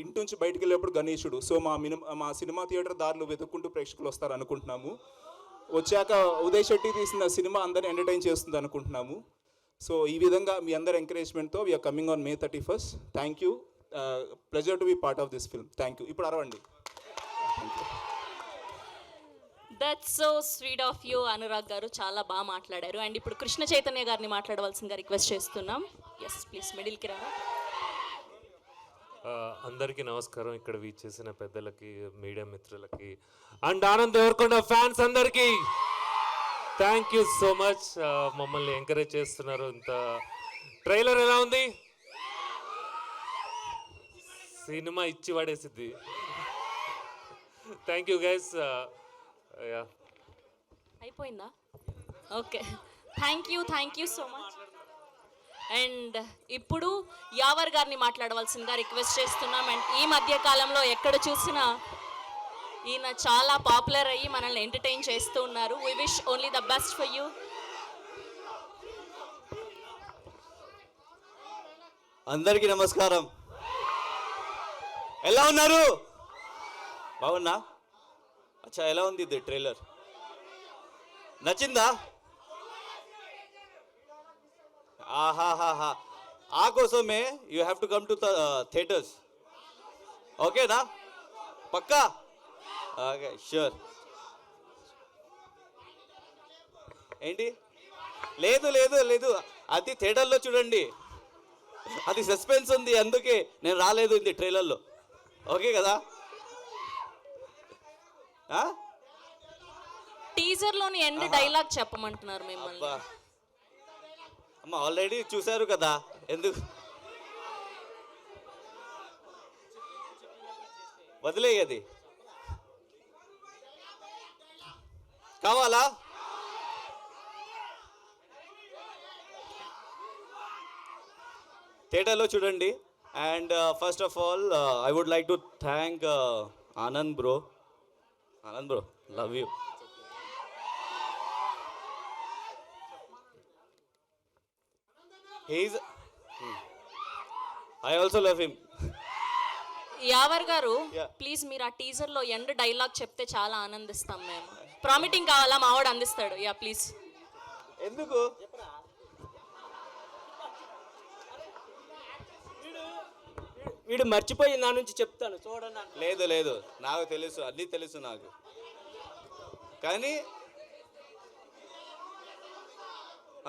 ఇంటి నుంచి బయటికి వెళ్ళేప్పుడు గణేశుడు. సో మా సినిమా థియేటర్ దారిలో వెతుక్కుంటూ ప్రేక్షకులు వస్తారు అనుకుంటున్నాము. వచ్చాక ఉదయ్ శెట్టి తీసిన సినిమా అందరిని ఎంటర్టైన్ చేస్తుంది అనుకుంటున్నాము. సో ఈ విధంగా మీ అందరి ఎంకరేజ్మెంట్తో we're coming on May 31. Thank you. Pleasure to be part of this film. Thank you. ఇప్పుడు అరవండి. That's so sweet of you Anurag గారు, చాలా బాగా మాట్లాడారు. అండ్ ఇప్పుడు కృష్ణ చైతన్య గారిని మాట్లాడవలసిందిగా రిక్వెస్ట్ చేస్తున్నాం. ఎస్ ప్లీజ్ మిడిల్కి రా. అందరికీ నమస్కారం. ఇక్కడ వీచేసిన పెద్దలకి, మీడియా మిత్రులకి అండ్ ఆనంద్ దేవరకొండ ఫ్యాన్స్ అందరికీ థ్యాంక్ యూ సో మచ్. మమ్మల్ని ఎంకరేజ్ చేస్తున్నారు. ఇంత ట్రైలర్ ఎలా ఉంది? సినిమా ఇచ్చి పడేసిద్ది. Thank you guys. అయిపోయిందా? Okay, thank you so much. And ఇప్పుడు యావర్ గారిని మాట్లాడవలసిందిగా రిక్వెస్ట్ చేస్తున్నాం. అండ్ ఈ మధ్య కాలంలో ఎక్కడ చూసినా ఈయన చాలా పాపులర్ అయ్యి మనల్ని ఎంటర్టైన్ చేస్తూ ఉన్నారు. We wish only the best for you. అందరికీ నమస్కారం. ఎలా ఉన్నారు? బాగున్నా? అచ్చా, ఎలా ఉంది ఇది ట్రైలర్? నచ్చిందా? ఆహాహాహా, ఆ కోసమే you have to come to the theatres. ఓకేనా? పక్కా? Okay, sure. ఏంటి? లేదు లేదు లేదు, అది థియేటర్లో చూడండి, అది సస్పెన్స్ ఉంది, అందుకే నేను రాలేదు ఇది ట్రైలర్లో. ఓకే కదా? టీజర్లోని ఎండ్ డైలాగ్ చెప్పమంటున్నారు మిమ్మల్ని. అమ్మ ఆల్రెడీ చూశారు కదా, ఎందుకు వదిలేయది? కావాలా? థియేటర్లో చూడండి. And first of all I would like to thank Anand bro. Love you. He's I also love him. Yawar గారు Yeah. ప్లీజ్ మీరు ఆ టీజర్ లో ఎండ్ డైలాగ్ చెప్తే చాలా ఆనందిస్తాం మేము. ప్రామిటింగ్ కావాలా మావాడు అందిస్తాడు. Yeah please. ఎందుకు వీడు మర్చిపోయి నా నుంచి చెప్తాను చూడండి. లేదు లేదు, నాకు తెలుసు, అన్నీ తెలుసు నాకు. కానీ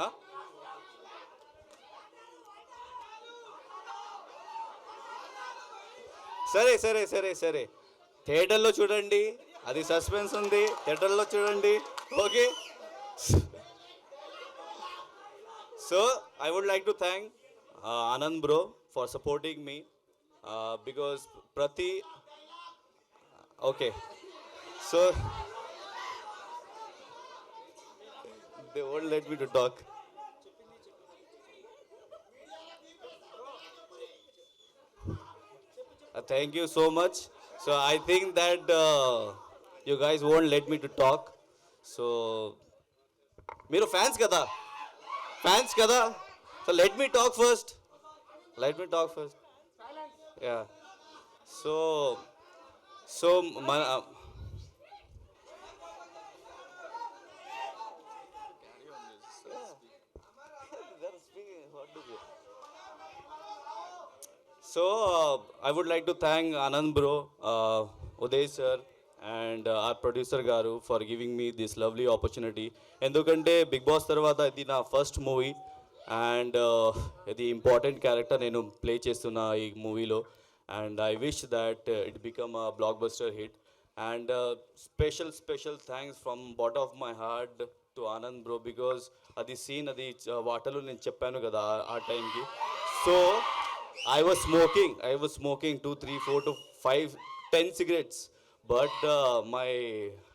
ఆ? సరే సరే సరే సరే, థియేటర్లో చూడండి, అది సస్పెన్స్ ఉంది, థియేటర్లో చూడండి. Okay, so I would like to thank Anand bro for supporting me because ప్రతి okay, so they won't let me to talk. Thank you so much. So I think that you guys won't let me to talk. So మీరు ఫ్యాన్స్ కదా, ఫ్యాన్స్ కదా, so let me talk first. Let me talk first. Yeah. So మన So I would like to thank Anand bro, Uday sir, and our producer Garu for giving me this lovely opportunity. Endukante Big Boss tarvata idi na first movie and idi important character nenu play chestunna ee movie lo, and I wish that it become a blockbuster hit. And special thanks from bottom of my heart to Anand bro, because adi scene adi వాటర్లో నేను చెప్పాను కదా ఆ టైంకి. So I was smoking 2, 3, 4 to 5, 10 cigarettes, but my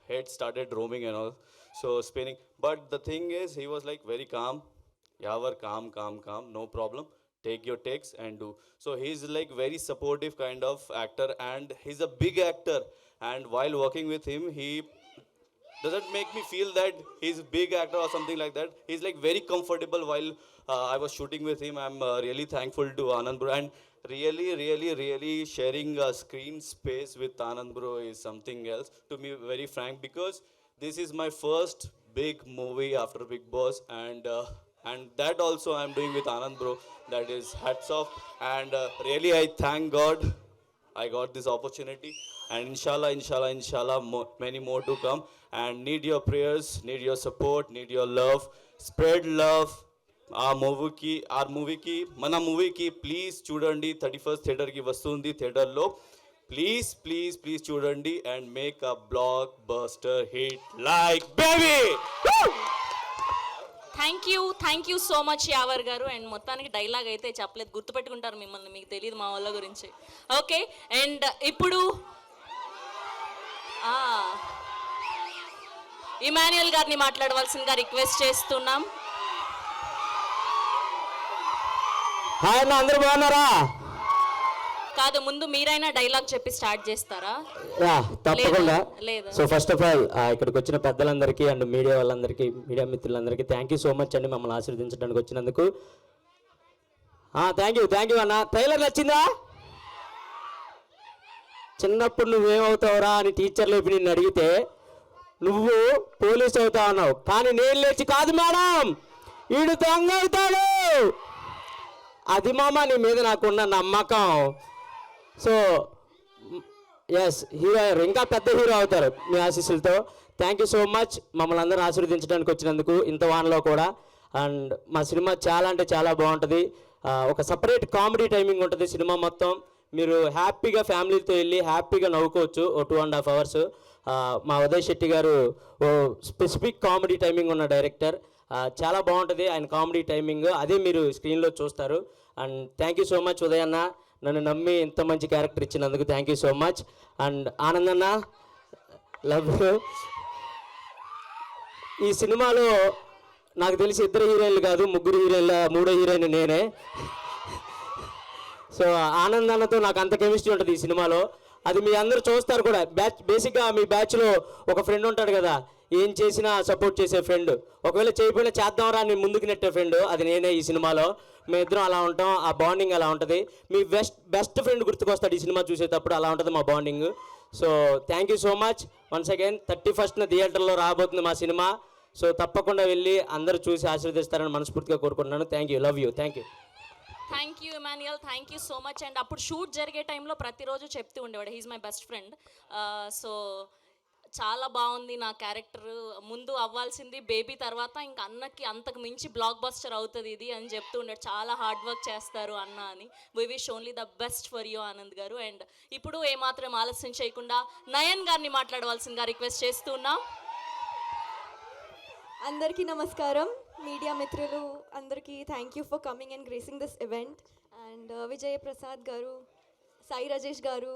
head started roaming and all, so spinning. But the thing is, he was like very calm. Yavar, calm, no problem. Take your takes and do. So he's like very supportive kind of actor, and he's a big actor. And while working with him, he doesn't make me feel that he's a big actor or something like that. He's like very comfortable while I was shooting with him. I'm really thankful to Anand bro, and really sharing a screen space with Anand bro is something else, to be very frank, because this is my first big movie after Big Boss, and that also I'm doing with Anand bro. That is hats off, and really I thank God I got this opportunity, and inshallah many more to come, and need your prayers, need your support, need your love. Spread love. our movie ki mana movie ki please చూడండి. 31st థియేటర్ కి వస్తుంది, థియేటర్లో ప్లీజ్ చూడండి, and make a blockbuster hit like baby. Thank you so much Yawar గారు. అండ్ మొత్తానికి డైలాగ్ అయితే చెప్పలేదు, గుర్తుపెట్టుకుంటారు మిమ్మల్ని, మీకు తెలియదు మా వాళ్ళ గురించి. ఓకే, అండ్ ఇప్పుడు ఇమాన్యుయల్ గారిని మాట్లాడవలసిందిగా రిక్వెస్ట్ చేస్తున్నాం. హాయ్ అన్న, అందరూ బాగున్నారా? కాదు, ముందు మీరైనా డైలాగ్ చెప్పి స్టార్ట్ చేస్తారా? తప్పకుండా. లేదా? సో ఫస్ట్ ఆఫ్ ఆల్ ఇక్కడికి వచ్చిన పెద్దలందరికీ అండ్ మీడియా వాళ్ళందరికీ, మీడియా మిత్రులందరికీ థ్యాంక్ యూ సో మచ్ అండి మమ్మల్ని ఆశీర్వదించడానికి వచ్చినందుకు. థ్యాంక్ యూ అన్న. ట్రైలర్ నచ్చిందా? చిన్నప్పుడు నువ్వేమవుతావురా అని టీచర్లు ఇప్పుడు నిన్ను అడిగితే నువ్వు పోలీస్ అవుతావు అన్నావు, కానీ నేను లేచి కాదు మేడం వీడు దొంగ అవుతాడు. అది మామ నీ మీద నాకున్న నమ్మకం. సో ఎస్, హీరో ఇంకా పెద్ద హీరో అవుతారు మీ ఆశీస్సులతో. థ్యాంక్ యూ సో మచ్ మమ్మల్ని అందరూ ఆశీర్వదించడానికి వచ్చినందుకు ఇంత వానలో కూడా. అండ్ మా సినిమా చాలా అంటే చాలా బాగుంటుంది. ఒక సపరేట్ కామెడీ టైమింగ్ ఉంటుంది సినిమా మొత్తం. మీరు హ్యాపీగా ఫ్యామిలీతో వెళ్ళి హ్యాపీగా నవ్వుకోవచ్చు. 2.5 hours. మా ఉదయ్ శెట్టి గారు ఓ స్పెసిఫిక్ కామెడీ టైమింగ్ ఉన్న డైరెక్టర్. చాలా బాగుంటుంది ఆయన కామెడీ టైమింగ్, అదే మీరు స్క్రీన్లో చూస్తారు. And thank you so much Uday అన్న, నన్ను నమ్మి ఇంత మంచి క్యారెక్టర్ ఇచ్చినందుకు thank you so much. And Anand అన్న, లవ్ యూ. ఈ సినిమాలో నాకు తెలిసి 2 హీరోయిన్లు కాదు, 3 హీరోయిన్ల 3వ హీరోయిన్ నేనే. సో ఆనంద్ అన్నతో నాకు అంత కెమిస్ట్రీ ఉంటుంది ఈ సినిమాలో. అది మీ అందరూ చూస్తారు కూడా. బేసిక్గా మీ బ్యాచ్లో ఒక ఫ్రెండ్ ఉంటాడు కదా, ఏం చేసినా సపోర్ట్ చేసే ఫ్రెండ్. ఒకవేళ చేయకపోయినా చేద్దాంరా నేను ముందుకు నెట్టే ఫ్రెండ్ అది నేనే ఈ సినిమాలో. మేమిద్దరం అలా ఉంటాం, ఆ బాండింగ్ అలా ఉంటుంది. మీ బెస్ట్ ఫ్రెండ్ గుర్తుకొస్తాడు ఈ సినిమా చూసేటప్పుడు, అలా ఉంటుంది మా bonding. So thank you so much once again. 31st థియేటర్లో రాబోతుంది మా సినిమా. సో తప్పకుండా వెళ్ళి అందరూ చూసి ఆశీర్వదిస్తారని మనస్ఫూర్తిగా కోరుకుంటున్నాను. Thank you, love you, thank you. Thank you Emmanuel, thank you so much. And అప్పుడు షూట్ జరిగే టైంలో ప్రతిరోజు చెప్తూ ఉండేవాడు he's my best friend. So చాలా బాగుంది నా క్యారెక్టర్, ముందు అవ్వాల్సింది బేబీ, తర్వాత ఇంకా అన్నకి అంతకు మించి బ్లాక్ బస్టర్ అవుతుంది ఇది అని చెప్తూ ఉన్నాడు. చాలా హార్డ్ వర్క్ చేస్తారు అన్న అని. We wish only the best for you Anand గారు. అండ్ ఇప్పుడు ఏమాత్రం ఆలస్యం చేయకుండా నయన్ గారిని మాట్లాడవలసిందిగా రిక్వెస్ట్ చేస్తూ ఉన్నాం. అందరికీ నమస్కారం. మీడియా మిత్రులు అందరికీ thank you for coming and gracing this event. And Vijay Prasad గారు, సాయి రాజేష్ గారు,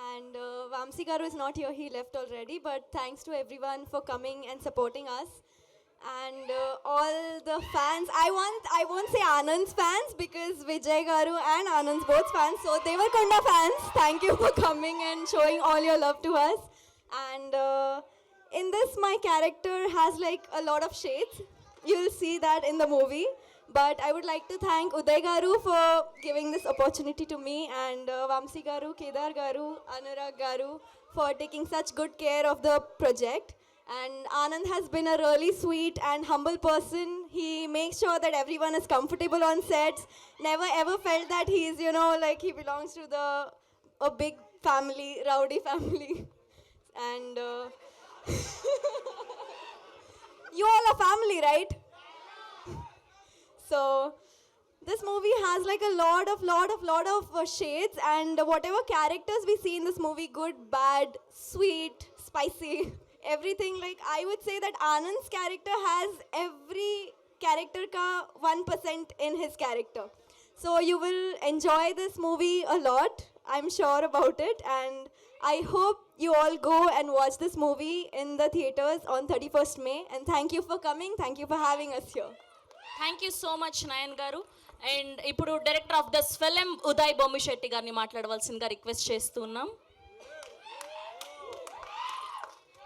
and Vamsi garu is not here, he left already, but thanks to everyone for coming and supporting us, and all the fans. I won't say Anand's fans because Vijay garu and Anand's both fans, so Devarkonda fans, thank you for coming and showing all your love to us. And in this my character has like a lot of shades, you'll see that in the movie. But I would like to thank Uday garu for giving this opportunity to me, and Vamsi garu, Kedar garu, Anurag garu for taking such good care of the project. And Anand has been a really sweet and humble person. He makes sure that everyone is comfortable on sets. Never ever felt that he is, you know, like he belongs to a big family, rowdy family. And you all are family, right? So this movie has like a lot of shades, and whatever characters we see in this movie, good, bad, sweet, spicy, everything, like I would say that Anand's character has every character ka 1% in his character. So you will enjoy this movie a lot, I'm sure about it, and I hope you all go and watch this movie in the theaters on 31st May. And thank you for coming, thank you for having us here. Thank you so much Nayan గారు. అండ్ ఇప్పుడు director of this film Uday Bommisetty గారిని మాట్లాడవలసిందిగా రిక్వెస్ట్ చేస్తున్నాం.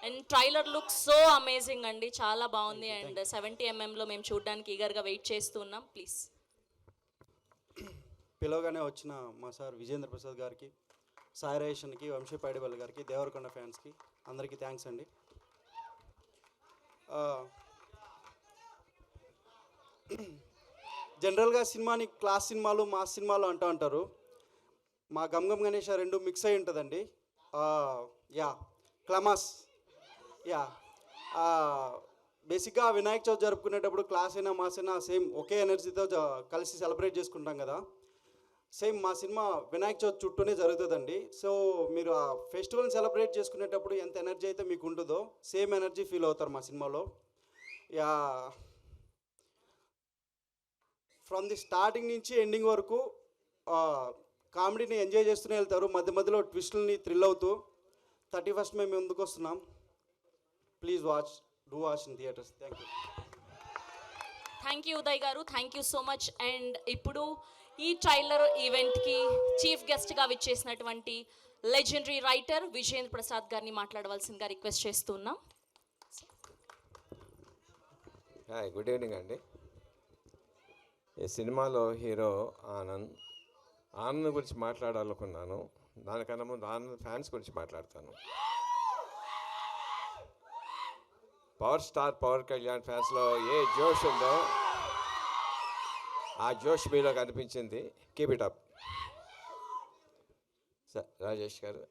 And trailer look so amazing అండి, చాలా బాగుంది. అండ్ 70mm మేము చూడడానికి ఈగర్గా వెయిట్ చేస్తున్నాం. ప్లీజ్. పిలవగానే వచ్చిన మా సార్ విజేంద్ర ప్రసాద్ గారికి, సాయి రేషన్కి, వంశీ పైడివల్ గారికి, దేవరకొండ ఫ్యాన్స్కి అందరికీ థ్యాంక్స్ అండి. జనరల్గా సినిమాని క్లాస్ సినిమాలు, మాస్ సినిమాలు అంటూ ఉంటారు. మా గమ్ గణేష రెండు మిక్స్ అయి ఉంటుందండి. యా క్లమాస్. యా బేసిక్గా వినాయక చవితి జరుపుకునేటప్పుడు క్లాస్ అయినా మాస్ అయినా సేమ్ ఒకే ఎనర్జీతో కలిసి సెలబ్రేట్ చేసుకుంటాం కదా. సేమ్ మా సినిమా వినాయక చవితి చుట్టూనే జరుగుతుందండి. సో మీరు ఆ ఫెస్టివల్ని సెలబ్రేట్ చేసుకునేటప్పుడు ఎంత ఎనర్జీ అయితే మీకు ఉంటుందో సేమ్ ఎనర్జీ ఫీల్ అవుతారు మా సినిమాలో. యా ఫ్రమ్ ది స్టార్టింగ్ నుంచి ఎండింగ్ వరకు కామెడీని ఎంజాయ్ చేస్తూనే వెళ్తారు, మధ్య మధ్యలో ట్విస్టుల్ని థ్రిల్ అవుతూ. 31st మేము ముందుకు వస్తున్నాం. Please do watch in theatres. Thank you. Thank you Uday గారు, thank you so much. And ఇప్పుడు ఈ ట్రైలర్ ఈవెంట్కి చీఫ్ గెస్ట్గా విచ్చేసినటువంటి లెజెండరీ రైటర్ విజేంద్ర ప్రసాద్ గారిని మాట్లాడవలసిందిగా రిక్వెస్ట్ చేస్తున్నాం. హాయ్, గుడ్ ఈవినింగ్ అండి. ఈ సినిమాలో హీరో ఆనంద్ గురించి మాట్లాడాలనుకున్నాను. దానికన్నా ముందు ఆనంద్ ఫ్యాన్స్ గురించి మాట్లాడతాను. పవర్ స్టార్ పవన్ కళ్యాణ్ ఫ్యాన్స్లో ఏ జోష్ ఉందో ఆ జోష్ మీలో కనిపించింది. Keep it up. Sir Rajesh గారు,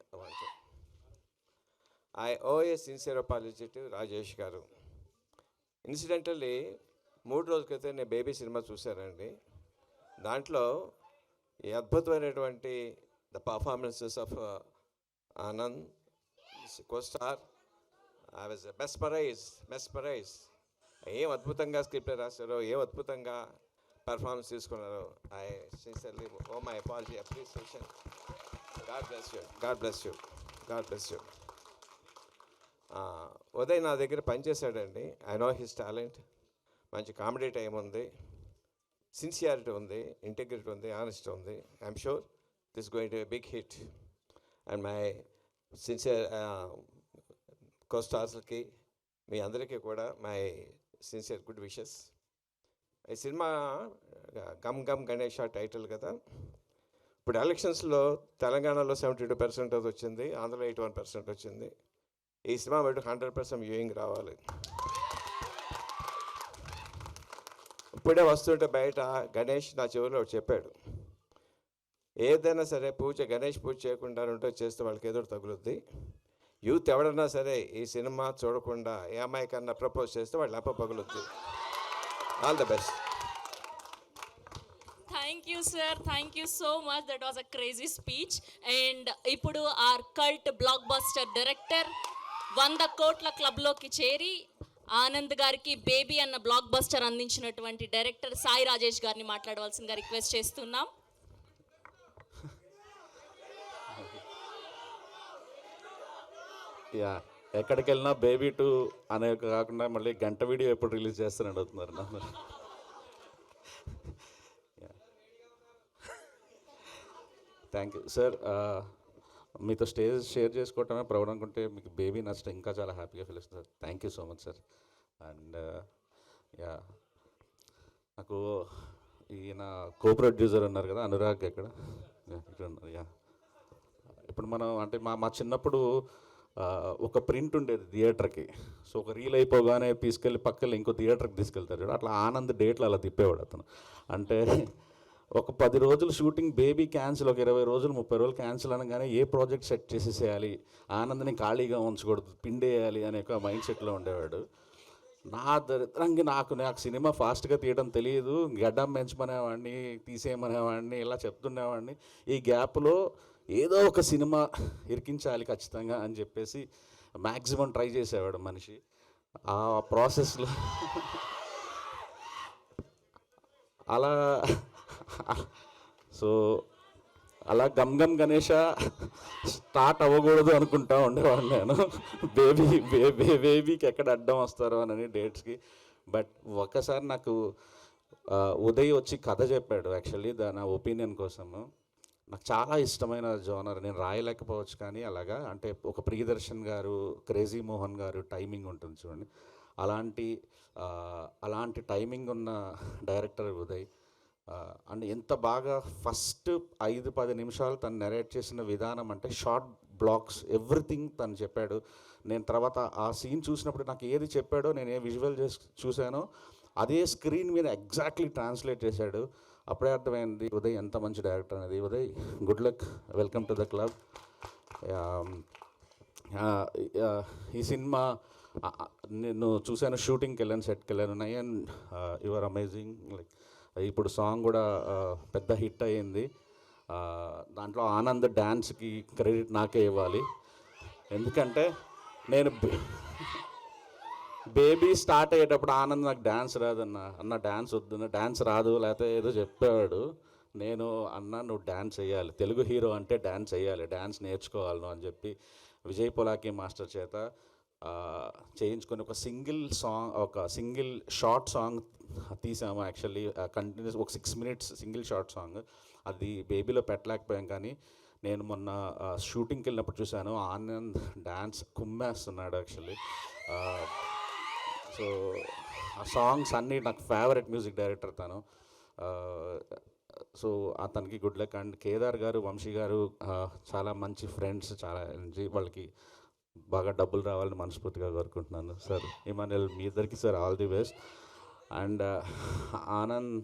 I owe a sincere apology to Rajesh గారు. ఇన్సిడెంటల్లీ 3 రోజుల క్రితం నేను బేబీ సినిమా చూశానండి. దాంట్లో ఈ అద్భుతమైనటువంటి the performances of Anand costar, I was mesmerise. ఏం అద్భుతంగా స్క్రిప్ట్ రాశారో, ఏం అద్భుతంగా పర్ఫార్మెన్స్ తీసుకున్నారు. I sincerely owe my apology, appreciation. God bless you. Uday నా దగ్గర పనిచేశాడండి. I know his talent. మంచి కామెడీ టైం ఉంది, సిన్సియారిటీ ఉంది, ఇంటిగ్రిటీ ఉంది, ఆనెస్టీ ఉంది. I'm sure this going to be big hit. And my sincere కోస్టార్స్కి మీ అందరికీ కూడా మై సిన్సియర్ గుడ్ విషెస్. ఈ సినిమా గమ్ గమ్ గణేష టైటిల్ కదా. ఇప్పుడు ఎలక్షన్స్లో తెలంగాణలో 72% అది వచ్చింది, ఆంధ్రలో 81% వచ్చింది. ఈ సినిమా బయట 100% వ్యూయింగ్ రావాలి. ఇప్పుడే వస్తుంటే బయట గణేష్ నా చెవిలో చెప్పాడు, ఏదైనా సరే గణేష్ పూజ చేయకుండా ఉంటే చేస్తే వాళ్ళకి ఎదురు తగులుద్ది. యూత్ ఎవడన్నా సరే ఈ సినిమా చూడకుండా ఏ అమ్మాయి కన్నా ప్రపోజ్ చేస్తే వాళ్ళు అప్ప పగులుద్ది. All the best. Thank you sir, thank you so much. That was a crazy speech. And ఇప్పుడు our cult blockbuster director 100 కోట్ల క్లబ్లోకి చేరి ఆనంద్ గారికి బేబీ అన్న బ్లాక్ బస్టర్ అందించినటువంటి డైరెక్టర్ సాయి రాజేష్ గారిని మాట్లాడవలసిందిగా రిక్వెస్ట్ చేస్తున్నాం. యా, ఎక్కడికి వెళ్ళినా బేబీ 2 అనే కాకుండా మళ్ళీ గంట వీడియో ఎప్పుడు రిలీజ్ చేస్తారని అడుగుతున్నారు నా. Thank you sir. మీతో స్టేజ్ షేర్ చేసుకోవటమే ప్రౌడ్ అనుకుంటే మీకు బేబీ నచ్చడం ఇంకా చాలా హ్యాపీగా ఫీల్ అవుతుంది sir. Thank you so much sir. And yeah, నాకు ఈయన కో ప్రొడ్యూసర్ ఉన్నారు కదా అనురాగ్, ఇక్కడ ఉన్నారు. యా, ఇప్పుడు మనం అంటే మా చిన్నప్పుడు ఒక ప్రింట్ ఉండేది థియేటర్కి. సో ఒక రీల్ అయిపోగానే తీసుకెళ్ళి పక్కన ఇంకో థియేటర్కి తీసుకెళ్తారు. అట్లా ఆనంద్ డేట్లు అలా తిప్పేవాడు అతను. అంటే ఒక 10 రోజులు షూటింగ్ బేబీ క్యాన్సిల్, ఒక 20 రోజులు 30 రోజులు క్యాన్సిల్ అనగానే ఏ ప్రాజెక్ట్ సెట్ చేసేసేయాలి, ఆనంద్ని ఖాళీగా ఉంచకూడదు, పిండేయాలి అనే ఒక మైండ్ సెట్లో ఉండేవాడు. నా దరిద్రంగా నాకు సినిమా ఫాస్ట్గా తీయడం తెలియదు. గడ్డం పెంచమనేవాడిని, తీసేయమనేవాడిని, ఇలా చెప్తుండేవాడిని. ఈ గ్యాప్లో ఏదో ఒక సినిమా ఇరికించాలి ఖచ్చితంగా అని చెప్పేసి మ్యాక్సిమం ట్రై చేసేవాడు మనిషి. ఆ ప్రాసెస్లో అలా సో అలా గమ్ గమ్ గణేష స్టార్ట్ అవ్వకూడదు అనుకుంటా ఉండేవాడిని నేను. బేబీకి ఎక్కడ అడ్డం వస్తారో అని డేట్స్కి. బట్ ఒక్కసారి నాకు ఉదయ్ వచ్చి కథ చెప్పాడు. యాక్చువల్లీ నా ఒపీనియన్ కోసము. నాకు చాలా ఇష్టమైన జోనర్. నేను రాయలేకపోవచ్చు కానీ అలాగా, అంటే ఒక ప్రియదర్శన్ గారు, క్రేజీ మోహన్ గారు టైమింగ్ ఉంటుంది చూడండి, అలాంటి టైమింగ్ ఉన్న డైరెక్టర్ ఉదయ్. అండ్ ఎంత బాగా ఫస్ట్ 5-10 నిమిషాలు తను నెరేట్ చేసిన విధానం, అంటే షార్ట్ బ్లాక్స్ ఎవ్రీథింగ్ తను చెప్పాడు. నేను తర్వాత ఆ సీన్ చూసినప్పుడు నాకు ఏది చెప్పాడో, నేను ఏ విజువల్ చూశానో అదే స్క్రీన్ మీద ఎగ్జాక్ట్లీ ట్రాన్స్లేట్ చేశాడు. అప్పుడే అర్థమైంది ఉదయ్ ఎంత మంచి డైరెక్టర్ అనేది. Uday, good luck, welcome to the club. ఈ సినిమా నేను చూశాను, షూటింగ్కి వెళ్ళాను, సెట్కి వెళ్ళాను. Nayan, you are amazing. Like ఇప్పుడు సాంగ్ కూడా పెద్ద హిట్ అయ్యింది. దాంట్లో ఆనంద్ డ్యాన్స్కి క్రెడిట్ నాకే ఇవ్వాలి. ఎందుకంటే నేను బేబీ స్టార్ట్ అయ్యేటప్పుడు ఆనంద్ నాకు డ్యాన్స్ రాదన్న డ్యాన్స్ వద్దు, డ్యాన్స్ రాదు, లేకపోతే ఏదో చెప్పేవాడు. నేను నువ్వు డ్యాన్స్ వేయాలి, తెలుగు హీరో అంటే డ్యాన్స్ వేయాలి, డ్యాన్స్ నేర్చుకోవాలి నువ్వు అని చెప్పి విజయ్ పొలాకి మాస్టర్ చేత చేయించుకొని ఒక సింగిల్ షార్ట్ సాంగ్ తీసాము. యాక్చువల్లీ కంటిన్యూస్ ఒక 6 minutes సింగిల్ షార్ట్ సాంగ్. అది బేబీలో పెట్టలేకపోయాం, కానీ నేను మొన్న షూటింగ్కి వెళ్ళినప్పుడు చూశాను, ఆనంద్ డ్యాన్స్ కుమ్మేస్తున్నాడు యాక్చువల్లీ. సో ఆ సాంగ్స్ అన్నీ నాకు ఫేవరెట్ మ్యూజిక్ డైరెక్టర్ తను. సో అతనికి గుడ్ లక్. అండ్ కేదార్ గారు, వంశీ గారు చాలా మంచి ఫ్రెండ్స్, చాలా వాళ్ళకి బాగా డబ్బులు రావాలని మనస్ఫూర్తిగా కోరుకుంటున్నాను సార్. ఇమానుయల్, మీ ఇద్దరికి sir all the best. And Anand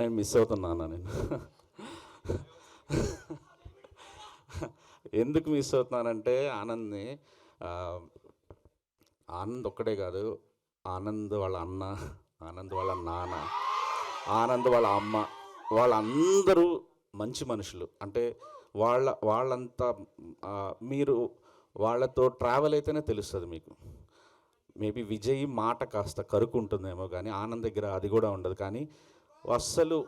నేను మిస్ అవుతున్నాను. నేను ఎందుకు మిస్ అవుతున్నానంటే ఆనంద్ ఒక్కడే కాదు, ఆనంద్ వాళ్ళ అన్న, ఆనంద్ వాళ్ళ నాన్న, ఆనంద్ వాళ్ళ అమ్మ, వాళ్ళందరూ మంచి మనుషులు. అంటే వాళ్ళంతా మీరు వాళ్ళతో ట్రావెల్ అయితేనే తెలుస్తుంది మీకు. మేబీ విజయ్ మాట కాస్త కరుకు ఉంటుందేమో, కానీ ఆనంద్ దగ్గర అది కూడా ఉండదు. కానీ అస్సలు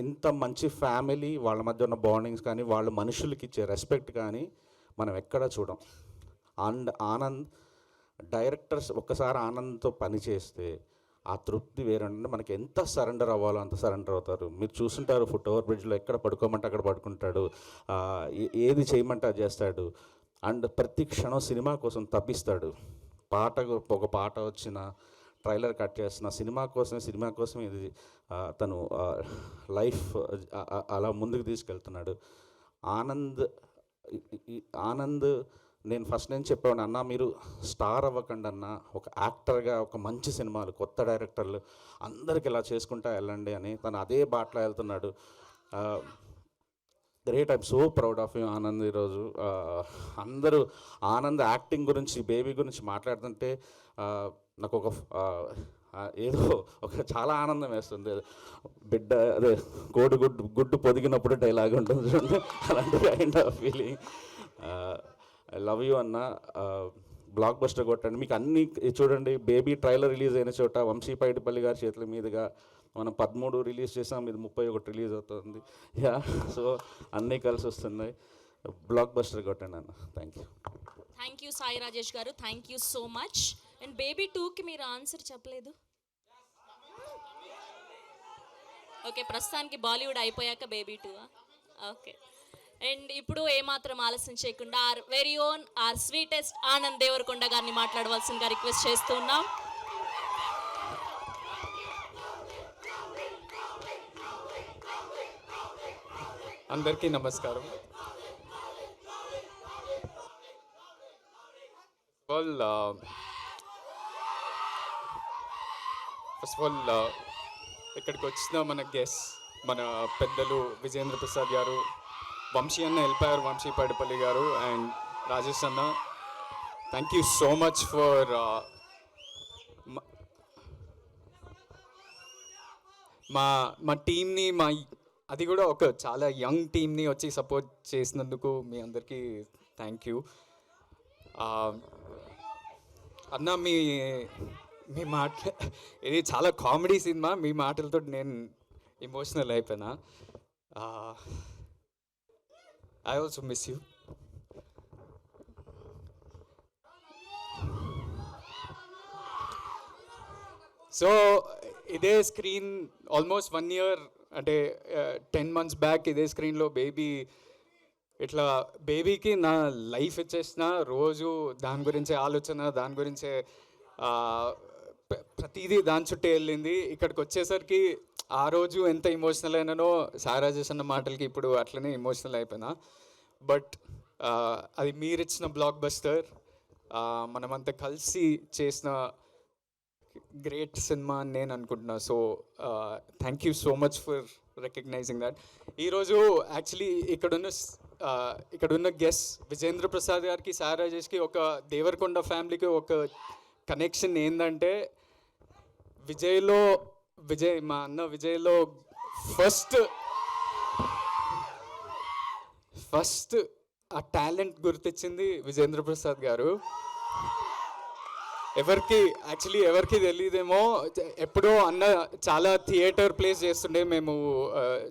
ఇంత మంచి ఫ్యామిలీ, వాళ్ళ మధ్య ఉన్న బాండింగ్స్ కానీ, వాళ్ళ మనుషులకి ఇచ్చే రెస్పెక్ట్ కానీ మనం ఎక్కడా చూడం. అండ్ ఆనంద్ డైరెక్టర్స్ ఒక్కసారి ఆనంద్తో పని చేస్తే ఆ తృప్తి వేరంటే, మనకి ఎంత సరెండర్ అవ్వాలో అంత సరెండర్ అవుతారు. మీరు చూస్తుంటారు ఫుట్ ఓవర్ బ్రిడ్జ్లో ఎక్కడ పడుకోమంటే అక్కడ పడుకుంటాడు, ఏది చేయమంటే అది చేస్తాడు. అండ్ ప్రతి క్షణం సినిమా కోసం తప్పిస్తాడు. ఒక పాట వచ్చిన ట్రైలర్ కట్ చేస్తున్న సినిమా కోసం ఇది తను లైఫ్ అలా ముందుకు తీసుకెళ్తున్నాడు. ఆనంద్ నేను ఫస్ట్ నుంచి చెప్పాను, అన్న మీరు స్టార్ అవ్వకండి అన్న, ఒక యాక్టర్గా ఒక మంచి సినిమాలు కొత్త డైరెక్టర్లు అందరికి ఇలా చేసుకుంటా వెళ్ళండి అని తను అదే బాటలో వెళ్తున్నాడు. Great, I'm so proud of you Anand. ఈరోజు అందరూ ఆనంద్ యాక్టింగ్ గురించి, బేబీ గురించి మాట్లాడుతుంటే నాకు ఏదో చాలా ఆనందం వేస్తుంది. బిడ్డ అదే గుడ్డు పొదిగినప్పుడు డైలాగ్ ఉంటుంది చూడండి, అలాంటి kind of feeling. I love you అన్న. బ్లాక్ బస్టర్ కొట్టండి. మీకు అన్నీ చూడండి, బేబీ ట్రైలర్ రిలీజ్ అయిన చోట వంశీ పైడిపల్లి గారి చేతుల మీదుగా మనం 13 రిలీజ్ చేసాం, ఇది 31 రిలీజ్ అవుతుంది. యా, సో అన్నీ కలిసి వస్తున్నాయి. బ్లాక్ బస్టర్ కొట్టండి అన్న. థ్యాంక్ యూ సాయి రాజేష్ గారు, thank you so much. And baby 2కి మీరు ఆన్సర్ చెప్పలేదు. ఓకే, ప్రస్తుతానికి బాలీవుడ్ అయిపోయాక బేబీ 2. ఓకే, అండ్ ఇప్పుడు ఏమాత్రం ఆలస్యం చేయకుండా our very own our sweetest Anand Deverakonda గారిని మాట్లాడవలసిందిగా రిక్వెస్ట్ చేస్తూ ఉన్నాం. అందరికీ నమస్కారం. ఫస్ట్ ఆఫ్ ఆల్ ఇక్కడికి వచ్చిన మన గెస్ట్, మన పెద్దలు విజేంద్ర ప్రసాద్ గారు, వంశీ అన్న వెళ్ళిపోయారు, వంశీ పైడిపల్లి గారు అండ్ రాజేష్ అన్న, thank you so much for మా టీమ్ని, అది కూడా ఒక చాలా యంగ్ టీమ్ని వచ్చి సపోర్ట్ చేసినందుకు మీ అందరికీ థ్యాంక్ యూ. అన్న మీ ఇది చాలా కామెడీ సినిమా, మీ మాటలతో నేను ఎమోషనల్ అయిపోయినా. I also miss you. So ఇదే స్క్రీన్ ఆల్మోస్ట్ 1 year అంటే 10 months బ్యాక్ ఇదే స్క్రీన్లో బేబీ, ఇట్లా బేబీకి నా లైఫ్ ఇచ్చేసిన రోజు దాని గురించే ఆలోచన, దాని గురించే ప్రతిదీ దాని చుట్టే వెళ్ళింది. ఇక్కడికి వచ్చేసరికి ఆ రోజు ఎంత ఎమోషనల్ అయినానో సారాజేష్ అన్న మాటలకి ఇప్పుడు అట్లనే ఎమోషనల్ అయిపోయినా. బట్ అది మీరిచ్చిన బ్లాక్ బస్టర్, మనమంతా కలిసి చేసిన గ్రేట్ సినిమా అని నేను అనుకుంటున్నా. So thank you so much for recognizing that. ఈరోజు యాక్చువల్లీ ఇక్కడున్న గెస్ట్ విజేంద్ర ప్రసాద్ గారికి, సాయి రాజేష్కి, ఒక దేవరకొండ ఫ్యామిలీకి ఒక కనెక్షన్ ఏంటంటే, మా అన్న విజయ్లో ఫస్ట్ ఆ టాలెంట్ గుర్తించింది విజేంద్ర ప్రసాద్ గారు. ఎవరికి తెలియదేమో, ఎప్పుడో అన్న చాలా థియేటర్ ప్లేస్ చేస్తుండే. మేము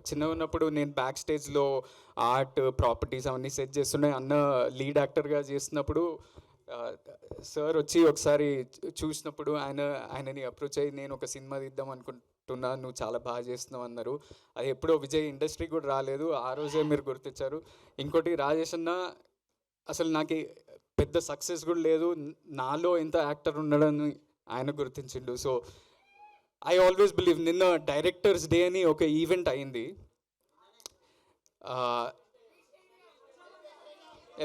చిన్నగా ఉన్నప్పుడు నేను బ్యాక్ స్టేజ్లో ఆర్ట్ ప్రాపర్టీస్ అవన్నీ సెట్ చేస్తుండే. అన్న లీడ్ యాక్టర్గా చేస్తున్నప్పుడు సార్ వచ్చి ఒకసారి చూసినప్పుడు ఆయనని అప్రోచ్ అయ్యి, నేను ఒక సినిమా తీద్దాం అనుకుంటున్నా, నువ్వు చాలా బాగా చేస్తున్నావు అన్నారు. అది ఎప్పుడో విజయ్ ఇండస్ట్రీ కూడా రాలేదు, ఆ రోజే మీరు గుర్తించారు. ఇంకోటి, రాజేష్ అన్న అసలు నాకు పెద్ద సక్సెస్ కూడా లేదు, నాలో ఎంత యాక్టర్ ఉన్నాడని ఆయన గుర్తించిండు. So I always believe. నిన్న డైరెక్టర్స్ డే అని ఒక ఈవెంట్ అయింది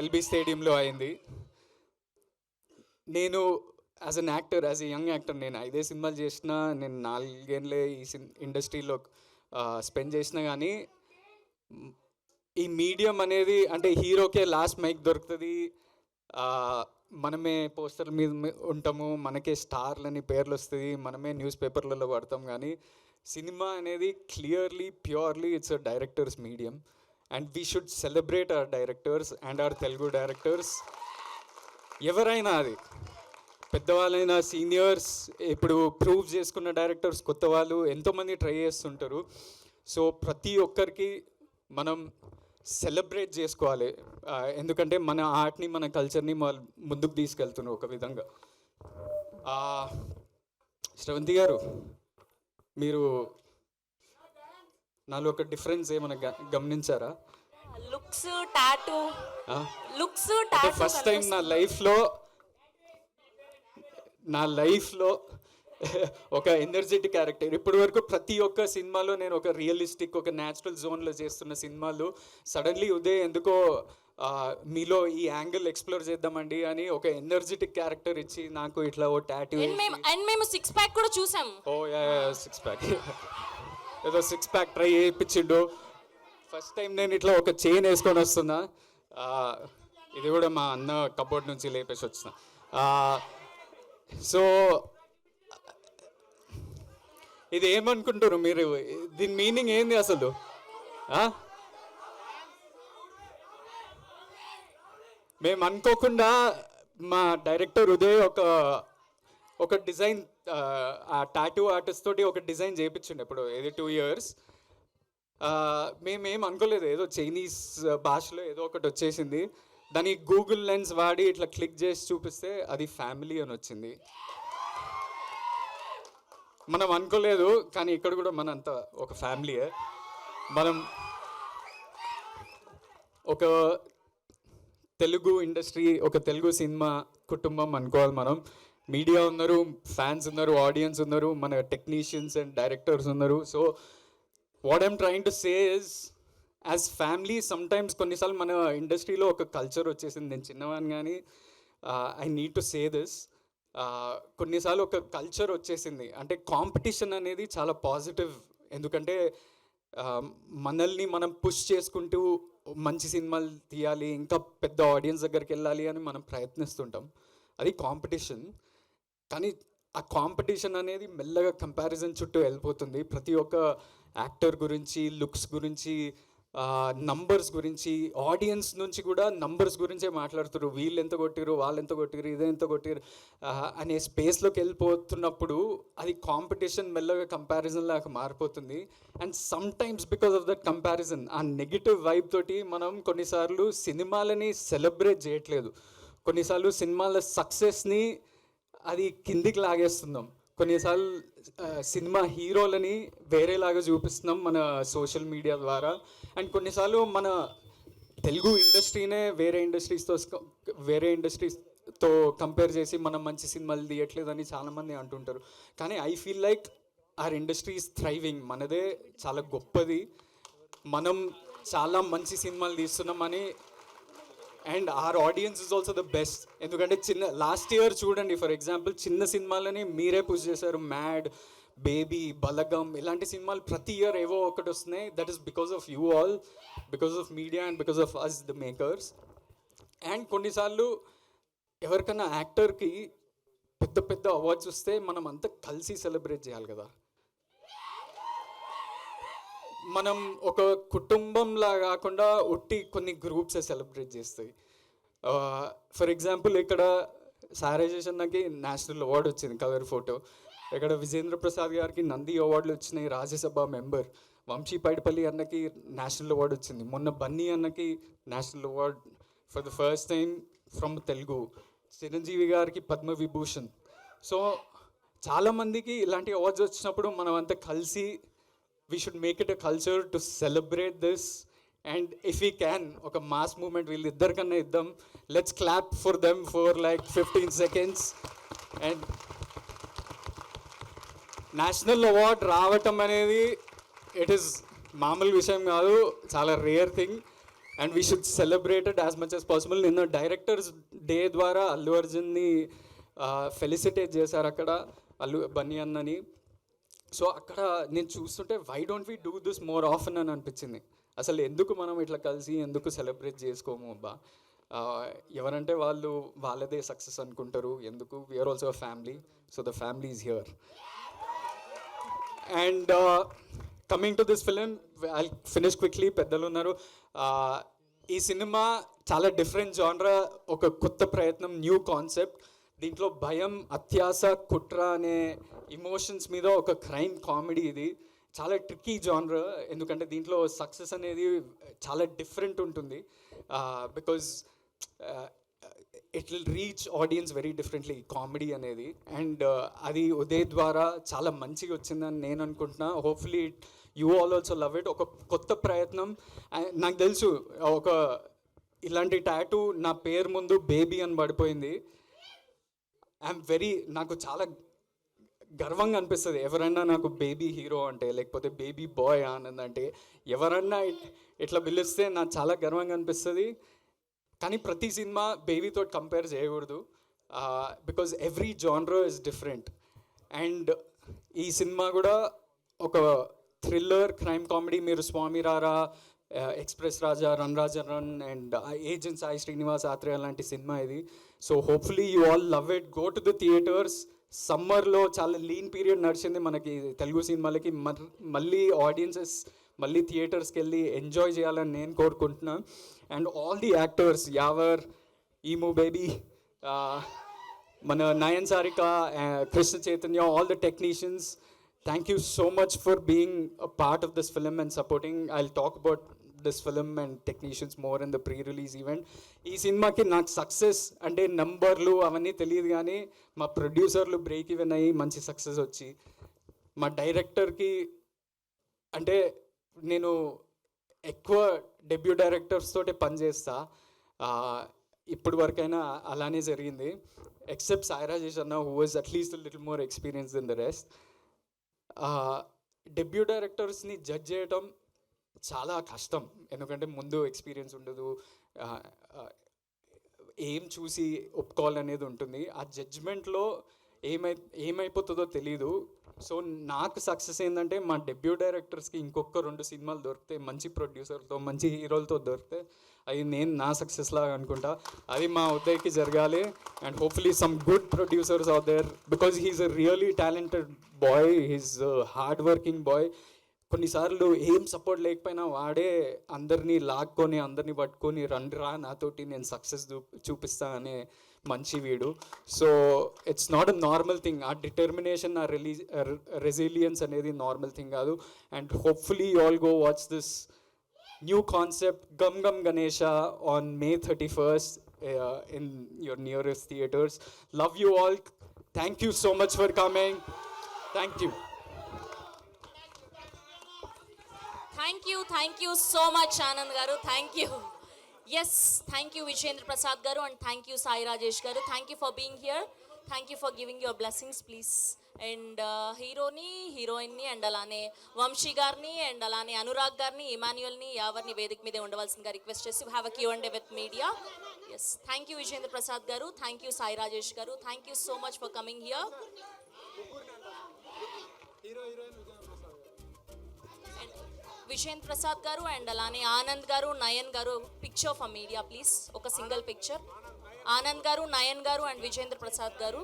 ఎల్బీ స్టేడియంలో అయింది. నేను as an actor, as a young actor, నేను 5 సినిమాలు చేసిన, నేను 4 ఏళ్ళే ఈ ఇండస్ట్రీలో స్పెండ్ చేసిన. కానీ ఈ మీడియం అనేది, అంటే హీరోకే లాస్ట్ మైక్ దొరుకుతుంది, మనమే పోస్టర్ల మీద ఉంటాము, మనకే స్టార్లని పేర్లు వస్తుంది, మనమే న్యూస్ పేపర్లలో పడతాం. కానీ సినిమా అనేది clearly, purely it's a directors medium. And we should celebrate our directors and hour Telugu directors. ఎవరైనా, అది పెద్దవాళ్ళైనా, సీనియర్స్, ఇప్పుడు ప్రూవ్ చేసుకున్న డైరెక్టర్స్, కొత్త వాళ్ళు ఎంతోమంది ట్రై చేస్తుంటారు. సో ప్రతి ఒక్కరికి మనం సెలబ్రేట్ చేసుకోవాలి, ఎందుకంటే మన ఆర్ట్ని, మన కల్చర్ని ముందుకు తీసుకెళ్తున్నారు ఒక విధంగా. శ్రవంతి గారు, మీరు నాలో ఒక డిఫరెన్స్ ఏమైనా గమనించారా? Look looks tattoo first time నా లైఫ్లో ఒక ఎనర్జెటిక్ క్యారెక్టర్. ఇప్పటి వరకు ప్రతి ఒక్క సినిమాలో నేను ఒక రియలిస్టిక్, ఒక న్యాచురల్ జోన్లో చేస్తున్న సినిమాలు సడన్లీ ఉదయ్ ఎందుకో మీలో ఈ యాంగిల్ ఎక్స్ప్లోర్ చేద్దామండి అని ఒక ఎనర్జెటిక్ క్యారెక్టర్ ఇచ్చి నాకు ఇట్లా ఓ టాటూ అండ్ మేము 6 ప్యాక్ కూడా చూసాం. ఓ యా 6 ప్యాక్ ఏదో 6 ప్యాక్ ట్రై చేయించిండు. ఫస్ట్ టైం నేను ఇట్లా ఒక చైన్ వేసుకొని వస్తున్నా. ఇది కూడా మా అన్న కబోర్డ్ నుంచి లేపేసి వచ్చిన. సో ఇది ఏమనుకుంటారు మీరు? దీని మీనింగ్ ఏంది అసలు? మేము అనుకోకుండా మా డైరెక్టర్ ఉదయ్ ఒక డిజైన్ ఆ టాటూ ఆర్టిస్ట్ తోటి ఒక డిజైన్ చేయించండి ఇప్పుడు ఏది 2 years. మేమేం అనుకోలేదు, ఏదో చైనీస్ భాషలో ఏదో ఒకటి వచ్చేసింది. దాన్ని గూగుల్ లెన్స్ వాడి ఇట్లా క్లిక్ చేసి చూపిస్తే అది ఫ్యామిలీ అని వచ్చింది. మనం అనుకోలేదు, కానీ ఇక్కడ కూడా మనంతా ఒక ఫ్యామిలీయే. మనం ఒక తెలుగు ఇండస్ట్రీ, ఒక తెలుగు సినిమా కుటుంబం అనుకోవాలి. మనం మీడియా ఉన్నారు, ఫ్యాన్స్ ఉన్నారు, ఆడియన్స్ ఉన్నారు, మన టెక్నీషియన్స్ అండ్ డైరెక్టర్స్ ఉన్నారు. So what I'm trying to say is as family sometimes కొన్నిసార్లు మన ఇండస్ట్రీలో ఒక కల్చర్ వచ్చేసింది. నేను చిన్నవాడిని కానీ I need to say this. కొన్నిసార్లు ఒక కల్చర్ వచ్చేసింది, అంటే కాంపిటీషన్ అనేది చాలా పాజిటివ్. ఎందుకంటే మనల్ని మనం పుష్ చేసుకుంటూ మంచి సినిమాలు తీయాలి, ఇంకా పెద్ద ఆడియన్స్ దగ్గరికి వెళ్ళాలి అని మనం ప్రయత్నిస్తుంటాం. అది కాంపిటీషన్. కానీ ఆ కాంపిటీషన్ అనేది మెల్లగా కంపారిజన్ చుట్టూ వెళ్ళిపోతుంది. ప్రతి ఒక్క యాక్టర్ గురించి, లుక్స్ గురించి, నంబర్స్ గురించి, ఆడియన్స్ నుంచి కూడా నంబర్స్ గురించే మాట్లాడుతారు. వీళ్ళు ఎంత కొట్టిరు, వాళ్ళు ఎంత కొట్టిరు, ఇదే ఎంత కొట్టిరు అనే స్పేస్లోకి వెళ్ళిపోతున్నప్పుడు అది కాంపిటీషన్ మెల్లగా కంపారిజన్ లాగా మారిపోతుంది. And some times because of that comparison, ఆ నెగిటివ్ వైబ్ తోటి మనం కొన్నిసార్లు సినిమాలని సెలబ్రేట్ చేయట్లేదు. కొన్నిసార్లు సినిమాల సక్సెస్ని అది కిందికి లాగేస్తున్నాం. కొన్నిసార్లు సినిమా హీరోలని వేరేలాగా చూపిస్తున్నాం మన సోషల్ మీడియా ద్వారా. అండ్ కొన్నిసార్లు మన తెలుగు ఇండస్ట్రీనే వేరే ఇండస్ట్రీస్తో కంపేర్ చేసి మనం మంచి సినిమాలు తీయట్లేదని చాలామంది అంటుంటారు. కానీ I feel like our industry is thriving. మనదే చాలా గొప్పది, మనం చాలా మంచి సినిమాలు తీస్తున్నామని. And our audience is also the best. ఎందుకంటే లాస్ట్ ఇయర్ చూడండి, ఫర్ ఎగ్జాంపుల్ చిన్న సినిమాలని మీరే పుష్ చేశారు. మ్యాడ్, బేబీ, బలగం ఇలాంటి సినిమాలు ప్రతి ఇయర్ ఏవో ఒకటి వస్తున్నాయి. That is because of you all, because of media and because of us the makers. అండ్ కొన్నిసార్లు ఎవరికైనా యాక్టర్కి పెద్ద పెద్ద అవార్డ్స్ వస్తే మనం అంతా కలిసి సెలబ్రేట్ చేయాలి కదా. మనం ఒక కుటుంబంలా కాకుండా ఒట్టి కొన్ని గ్రూప్స్ సెలబ్రేట్ చేస్తాయి. ఫర్ ఎగ్జాంపుల్ ఇక్కడ సారేజేష్ అన్నకి నేషనల్ అవార్డు వచ్చింది కలర్ ఫోటో. ఇక్కడ విజేంద్ర ప్రసాద్ గారికి నంది అవార్డులు వచ్చినాయి, రాజ్యసభ మెంబర్. వంశీ పైడిపల్లి అన్నకి నేషనల్ అవార్డు వచ్చింది. మొన్న బన్నీ అన్నకి national award for the first time from Telugu. Chiranjeevi గారికి పద్మవిభూషణ్. సో చాలామందికి ఇలాంటి అవార్డ్స్ వచ్చినప్పుడు మనం అంతా కలిసి we should make it a culture to celebrate this. And if we can, ఒక మాస్ మూమెంట్ వీళ్ళిద్దరికన్నా ఇద్దాం. Let's clap for them for like 15 seconds. And national award రావటం అనేది ఇట్ ఈస్ మామూలు విషయం కాదు, చాలా rare thing. And we should celebrate it as much as possible. నిన్న డైరెక్టర్స్ డే ద్వారా అల్లు అర్జున్ని ఫెలిసిటేట్ చేశారు అక్కడ బన్నీ అన్నని. సో అక్కడ నేను చూస్తుంటే why don't we do this more often అని అనిపించింది. అసలు ఎందుకు మనం ఇట్లా కలిసి ఎందుకు సెలబ్రేట్ చేసుకోము అబ్బా? ఎవరంటే వాళ్ళదే సక్సెస్ అనుకుంటారు. ఎందుకు? We are also a family, so the family is here. And coming to this film, I finish quickly. పెద్దలు ఉన్నారు. ఈ సినిమా చాలా డిఫరెంట్ జానరా, ఒక కొత్త ప్రయత్నం, న్యూ కాన్సెప్ట్. దీంట్లో భయం, అత్యాస, కుట్ర అనే ఇమోషన్స్ మీద ఒక క్రైమ్ కామెడీ. ఇది చాలా ట్రిక్కీ జానర్, ఎందుకంటే దీంట్లో సక్సెస్ అనేది చాలా డిఫరెంట్ ఉంటుంది. Because it will reach audience very differently comedy అనేది. అండ్ అది ఉదయ్ ద్వారా చాలా మంచిగా వచ్చిందని నేను అనుకుంటున్నా. Hopefully you also love it. ఒక కొత్త ప్రయత్నం. నాకు తెలుసు ఒక ఇలాంటి టాటూ నా పేరు ముందు బేబీ అని పడిపోయింది. నాకు చాలా గర్వంగా అనిపిస్తుంది ఎవరన్నా నాకు బేబీ హీరో అంటే, లేకపోతే బేబీ బాయ్ ఆనంద్ అంటే ఎవరన్నా ఇట్లా పిలిస్తే నాకు చాలా గర్వంగా అనిపిస్తుంది. కానీ ప్రతి సినిమా బేబీతో కంపేర్ చేయకూడదు, because every genre is different. And ఈ సినిమా కూడా ఒక థ్రిల్లర్ క్రైమ్ కామెడీ. మీరు Swamy Rara, express Raja, run Raja run and agent Sai Srinivas Athreya లాంటి సినిమా ఇది. So hopefully you all love it. Go to the theatres. సమ్మర్లో చాలా లీన్ పీరియడ్ నడిచింది మనకి తెలుగు సినిమాలకి. మళ్ళీ ఆడియన్సెస్ మళ్ళీ థియేటర్స్కి వెళ్ళి ఎంజాయ్ చేయాలని నేను కోరుకుంటున్నాను. And all the actors, Yawar, ఈమూ బేబీ, మన Nayan Sarika, Krishna Chaitanya, all the technicians, thank you so much for being a part of this film and supporting. I'll talk about this film and technicians more in the pre-release event. ఈ సినిమాకి నాకు సక్సెస్ అంటే నంబర్లు అవన్నీ తెలియదు, కానీ మా ప్రొడ్యూసర్లు బ్రేక్ ఈవెన్ అయ్యి మంచి సక్సెస్ వచ్చి, మా డైరెక్టర్కి అంటే నేను ఎక్కువ డెబ్యూ డైరెక్టర్స్ తోటే పనిచేస్తా, ఇప్పటి వరకైనా అలానే జరిగింది. ఎక్సెప్ట్ సాయి రాజేష్ అన్న, who was at least little more experience then the rest. Debut డైరెక్టర్స్ని జడ్జ్ చేయటం చాలా కష్టం, ఎందుకంటే ముందు ఎక్స్పీరియన్స్ ఉండదు, ఏం చూసి ఒప్పుకోవాలనేది ఉంటుంది. ఆ జడ్జ్మెంట్లో ఏమైపోతుందో తెలీదు. సో నాకు సక్సెస్ ఏంటంటే మా డెబ్యూ డైరెక్టర్స్కి ఇంకొక 2 సినిమాలు దొరికితే, మంచి ప్రొడ్యూసర్తో మంచి హీరోలతో దొరికితే, అది నేను నా సక్సెస్ లాగా అనుకుంటా. అది మా ఉదయ్కి జరగాలి. And hopefully some good producers are there, because he's a really talented boy, he's hard working boy. కొన్నిసార్లు ఏం సపోర్ట్ లేకపోయినా వాడే అందరినీ లాక్కొని అందరినీ పట్టుకొని రండిరా నాతోటి నేను సక్సెస్ చూపిస్తా అనే మంచి వీడు. So it's not a normal thing. ఆ డిటర్మినేషన్, ఆ రెసిలియన్స్ అనేది నార్మల్ థింగ్ కాదు. And hopefully you all go watch this new concept Gam Gam Ganesha on May 31st in your nearest theaters. Love you all. Thank you so much for coming. Thank you. Thank you so much Anand గారు. Thank you. Yes, thank you Vijendra Prasad గారు, and thank you Sai Rajesh గారు. Thank you for being here. Thank you for giving your blessings please. And హీరోని, హీరోయిన్ని, అండ్ అలానే వంశీ గారిని, అండ్ అలానే అనురాగ్ గారిని, ఇమాన్యుయల్ని, ఎవరిని వేదిక మీదే ఉండవలసిందిగా రిక్వెస్ట్ చేసి have a Q&A with media. Yes, thank you Vijendra Prasad garu. Thank you Sai Rajesh గారు. Thank you so much for coming here. Vijendra Prasad గారు, అండ్ అలానే Anand garu, Nayan garu, picture for media please. ఒక సింగిల్ పిక్చర్. ఆనంద్ గారు, నయన్ గారు, అండ్ విజేంద్ర ప్రసాద్ గారు.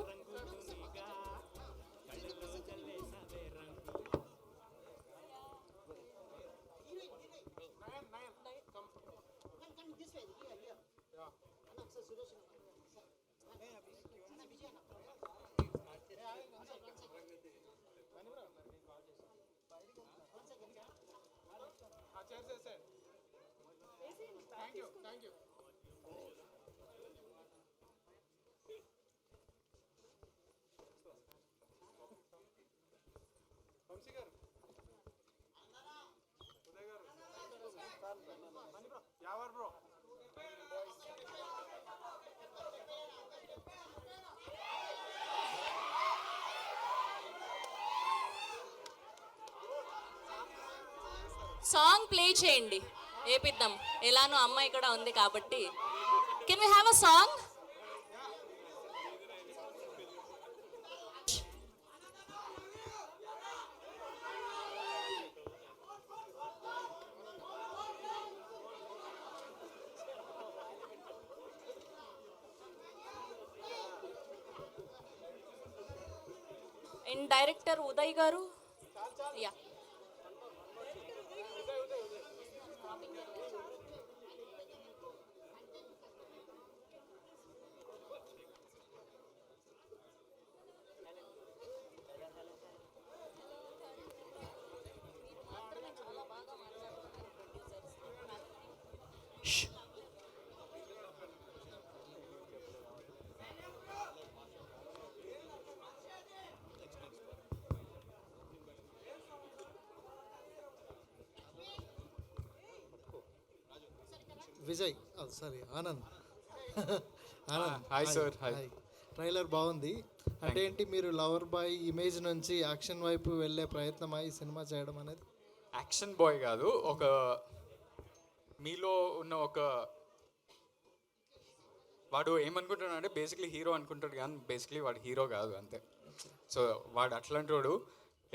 సాంగ్ ప్లే చేయండి, ఏపిద్దాం. ఎలానో అమ్మాయి కూడా ఉంది కాబట్టి. Can we have a song? And director Uday గారు. Yeah, Vijay sorry Anand Anand hi sir, hi. Trailer బాగుంది. అంటే ఏంటి మీరు లవర్ బాయ్ ఇమేజ్ నుంచి యాక్షన్ వైపు వెళ్ళే ప్రయత్నమా ఈ సినిమా చేయడం అనేది? యాక్షన్ బాయ్ కాదు, ఒక మీలో ఉన్న ఒక వాడు ఏమనుకుంటున్నాడు అంటే బేసిక్లీ హీరో అనుకుంటాడు కానీ బేసిక్లీ వాడు హీరో కాదు అంతే. సో వాడు అట్లాంటి వాడు.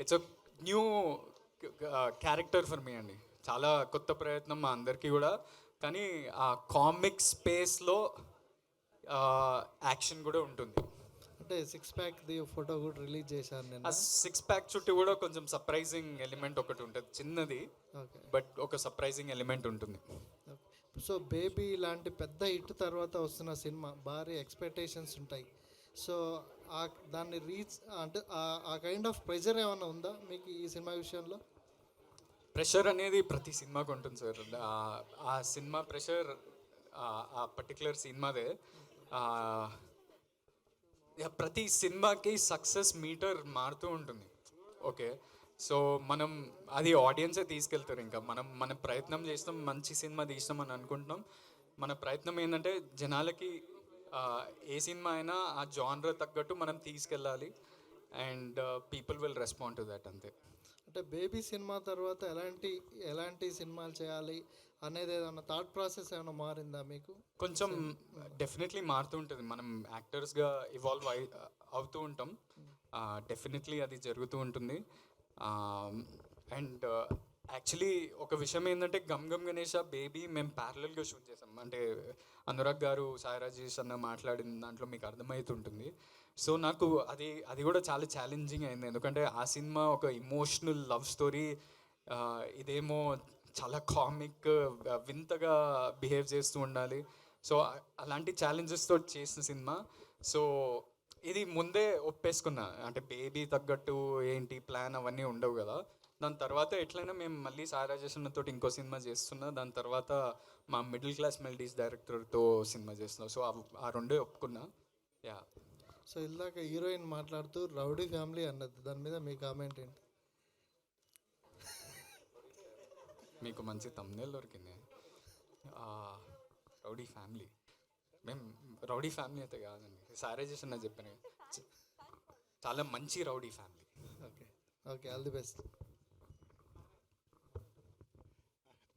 It's a new character for me అండి. చాలా కొత్త ప్రయత్నం మా అందరికీ కూడా. కానీ ఆ కామిక్ స్పేస్లో యాక్షన్ కూడా ఉంటుంది. అంటే 6 ది ఫోటో కూడా రిలీజ్ చేశాను నేను. ఆ 6 చుట్టూ కూడా కొంచెం సర్ప్రైజింగ్ ఎలిమెంట్ ఒకటి ఉంటుంది, చిన్నది బట్ ఒక సర్ప్రైజింగ్ ఎలిమెంట్ ఉంటుంది. సో బేబీ లాంటి పెద్ద హిట్ తర్వాత వస్తున్న సినిమా భారీ ఎక్స్పెక్టేషన్స్ ఉంటాయి. సో దాన్ని రీచ్ అంటే ఆ కైండ్ ఆఫ్ ప్రెషర్ ఏమైనా ఉందా మీకు ఈ సినిమా విషయంలో? ప్రెషర్ అనేది ప్రతి సినిమాకు ఉంటుంది సార్. ఆ సినిమా ప్రెషర్ ఆ పర్టికులర్ సినిమాదే. ప్రతి సినిమాకి సక్సెస్ మీటర్ మారుతూ ఉంటుంది. ఓకే, సో మనం అది ఆడియన్సే తీసుకెళ్తారు. ఇంకా మన ప్రయత్నం చేస్తాం, మంచి సినిమా తీసినాం అని అనుకుంటున్నాం. మన ప్రయత్నం ఏంటంటే జనాలకి ఏ సినిమా అయినా ఆ జానర్ తగ్గట్టు మనం తీసుకెళ్ళాలి and people will respond to that అంతే. అంటే బేబీ సినిమా తర్వాత ఎలాంటి సినిమాలు చేయాలి అనేది ఏదైనా థాట్ ప్రాసెస్ ఏమైనా మారిందా మీకు? కొంచెం డెఫినెట్లీ మారుతూ ఉంటుంది. మనం యాక్టర్స్గా ఇవాల్వ్ అవుతూ ఉంటాం. డెఫినెట్లీ అది జరుగుతూ ఉంటుంది. అండ్ యాక్చువల్లీ ఒక విషయం ఏంటంటే గమ్ గమ్ గణేష బేబీ మేము ప్యారలల్గా షూట్ చేసాం. అంటే అనురాగ్ గారు, సాయి రాజేష్ అన్న మాట్లాడిన దాంట్లో మీకు అర్థమవుతుంటుంది. సో నాకు అది కూడా చాలా ఛాలెంజింగ్ అయింది. ఎందుకంటే ఆ సినిమా ఒక ఇమోషనల్ లవ్ స్టోరీ, ఇదేమో చాలా కామిక్ వింతగా బిహేవ్ చేస్తూ ఉండాలి. సో అలాంటి ఛాలెంజెస్తో చేసిన సినిమా. సో ఇది ముందే ఒప్పేసుకున్నా, అంటే బేబీ తగ్గట్టు ఏంటి ప్లాన్ అవన్నీ ఉండవు కదా. దాని తర్వాత ఎట్లయినా మేము మళ్ళీ సాయి రాజేష్ తోటి ఇంకో సినిమా చేస్తున్నా. దాని తర్వాత మా మిడిల్ క్లాస్ మెలడీస్ డైరెక్టర్తో సినిమా చేస్తున్నాం. సో ఆ రెండే ఒప్పుకున్నా. యా. సో ఇందాక హీరోయిన్ మాట్లాడుతూ రౌడీ ఫ్యామిలీ అన్నది, దాని మీద మీ కామెంట్ ఏంటి? మీకు మంచి తమ్నేల్ దొరికింది. రౌడీ ఫ్యామిలీ, మేము రౌడీ ఫ్యామిలీ అయితే కాదండి, సాయి రాజేష్ అన్న చెప్పాను, చాలా మంచి rowdy family. Okay okay, all the best.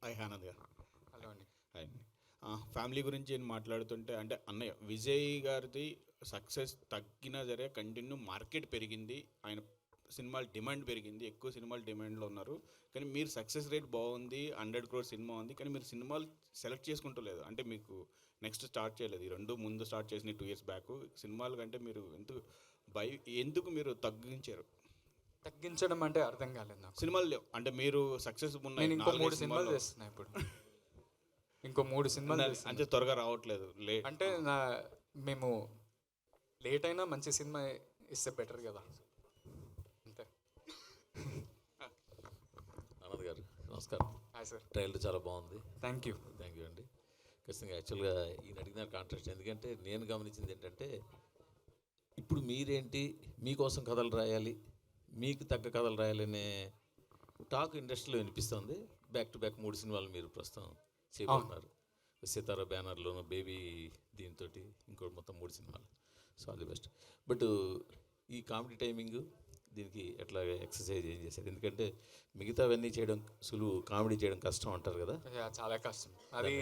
Hi Anand గారు. హలో అండి. హాయ్ అండి. ఫ్యామిలీ గురించి నేను మాట్లాడుతుంటే అంటే అన్నయ్య విజయ్ గారిది సక్సెస్ తగ్గినా సరే కంటిన్యూ మార్కెట్ పెరిగింది, ఆయన సినిమాల డిమాండ్ పెరిగింది, ఎక్కువ సినిమాలు డిమాండ్లో ఉన్నారు. కానీ మీరు సక్సెస్ రేట్ బాగుంది, 100 crore సినిమా ఉంది, కానీ మీరు సినిమాలు సెలెక్ట్ చేసుకుంటలేదు. అంటే మీకు నెక్స్ట్ స్టార్ట్ చేయలేదు. ఈ రెండు ముందు స్టార్ట్ చేసిన 2 years బ్యాక్ సినిమాలు కంటే మీరు ఎందుకు మీరు తగ్గించడం అంటే అర్థం కాలేదు నాకు. సినిమాలు లేవు అంటే మీరు సక్సెస్ నేను ఇంకో 3 సినిమాలు చేస్తున్నా ఇప్పుడు. ఇంకో 3 సినిమాలు అంటే త్వరగా రావట్లేదు. అంటే మేము లేట్ అయినా మంచి సినిమా ఇస్తే బెటర్ కదా, అంతే. ఆనంద్ గారు నమస్కారం. Hi sir. ట్రైలర్ చాలా బాగుంది. థ్యాంక్ యూ అండి. ఖచ్చితంగా యాక్చువల్గా ఈయన అడిగిన కాంట్రాస్ట్, ఎందుకంటే నేను గమనించింది ఏంటంటే ఇప్పుడు మీరేంటి మీకోసం కథలు రాయాలి, మీకు తగ్గ కథలు రాయాలనే టాక్ ఇండస్ట్రీలో వినిపిస్తుంది. బ్యాక్ టు బ్యాక్ 3 సినిమాలు మీరు ప్రస్తుతం చేయబోతున్నారు. సితారా బ్యానర్లోను, బేబీ దీంతో ఇంకోటి మొత్తం 3 సినిమాలు. So all the best. But ఈ కామెడీ టైమింగ్ దీనికి ఎట్లా ఎక్సర్సైజ్ ఏం చేశారు? ఎందుకంటే మిగతావన్నీ చేయడం సులువు, కామెడీ చేయడం కష్టం అంటారు కదా. చాలా కష్టం. అది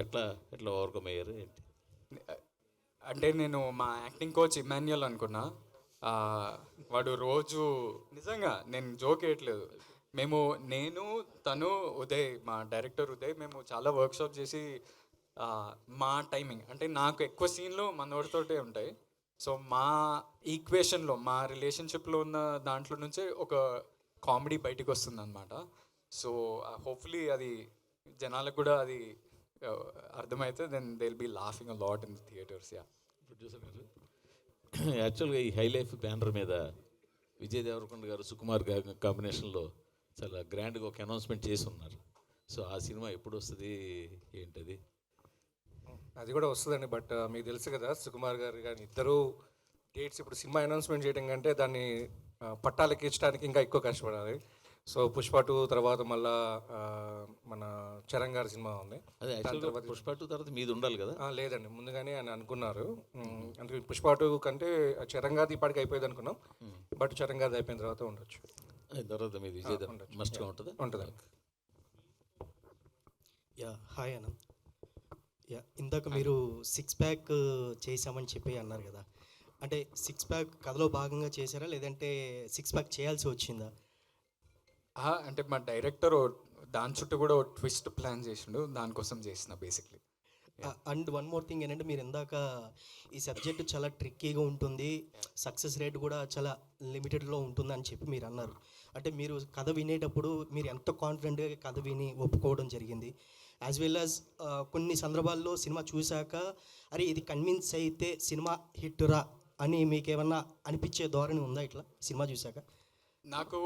ఎట్లా ఓవర్కమ్ అయ్యారు ఏంటి? అంటే నేను మా యాక్టింగ్ కోచ్ ఇమాన్యుయల్ అనుకున్నా. వాడు రోజు నిజంగా నేను జోక్ వేయట్లేదు, నేను తను ఉదయ్, మా డైరెక్టర్ ఉదయ్, మేము చాలా వర్క్షాప్ చేసి మా టైమింగ్ అంటే నాకు ఎక్కువ సీన్లు మనోడితోటే ఉంటాయి. సో మా ఈక్వేషన్లో, మా రిలేషన్షిప్లో ఉన్న దాంట్లో నుంచే ఒక కామెడీ బయటికి వస్తుంది అనమాట. సో హోప్ఫుల్లీ అది జనాలకు కూడా అది అర్థమైతే then they will be laughing a lot in the theatres. Yeah. Producer garu, యాక్చువల్గా ఈ హై లైఫ్ బ్యానర్ మీద విజయ్ దేవరకొండ గారు, సుకుమార్ గారు కాంబినేషన్లో చాలా గ్రాండ్గా ఒక అనౌన్స్మెంట్ చేసి ఉన్నారు. సో ఆ సినిమా ఎప్పుడు వస్తుంది ఏంటది? అది కూడా వస్తుందండి. బట్ మీకు తెలుసు కదా, సుకుమార్ గారు కానీ ఇద్దరు డేట్స్ ఇప్పుడు సినిమా అనౌన్స్మెంట్ చేయడం కంటే దాన్ని పట్టాలెక్కించడానికి ఇంకా ఎక్కువ కష్టపడాలి. సో పుష్ప 2 తర్వాత మళ్ళా మన చరణ్ గారి సినిమా ఉంది. అదే యాక్చువల్గా పుష్ప 2 తర్వాత మీది ఉండాలి కదా. లేదండి, ముందుగానే అని అనుకున్నారు. అంటే పుష్ప 2 కంటే చరణ్ గారిది ఇప్పటికి అయిపోయింది అనుకున్నాం, బట్ చరణ్ గారిది అయిపోయిన తర్వాత ఉండొచ్చు. అయిన తర్వాత మీది విజయ్ మస్ట్గా ఉంటుంది. ఉంటుందండి. యా హాయ్ అన్న. యా ఇందాక మీరు 6 ప్యాక్ చేసామని చెప్పి అన్నారు కదా, అంటే 6 ప్యాక్ కథలో భాగంగా చేశారా లేదంటే 6 ప్యాక్ చేయాల్సి వచ్చిందా? అంటే మా డైరెక్టర్ దాని చుట్టూ కూడా ట్విస్ట్ ప్లాన్ చేసిండు, దానికోసం చేసిన basically. And one more thing ఏంటంటే మీరు ఇందాక ఈ సబ్జెక్ట్ చాలా ట్రిక్కీగా ఉంటుంది, సక్సెస్ రేట్ కూడా చాలా లిమిటెడ్లో ఉంటుంది అని చెప్పి మీరు అన్నారు. అంటే మీరు కథ వినేటప్పుడు మీరు ఎంత కాన్ఫిడెంట్గా కథ విని ఒప్పుకోవడం జరిగింది, యాజ్ వెల్ యాజ్ కొన్ని సందర్భాల్లో సినిమా చూశాక అరే ఇది కన్విన్స్ అయితే సినిమా హిట్ రా అని మీకు ఏమన్నా అనిపించే ధోరణి ఉందా ఇట్లా సినిమా చూశాక? నాకు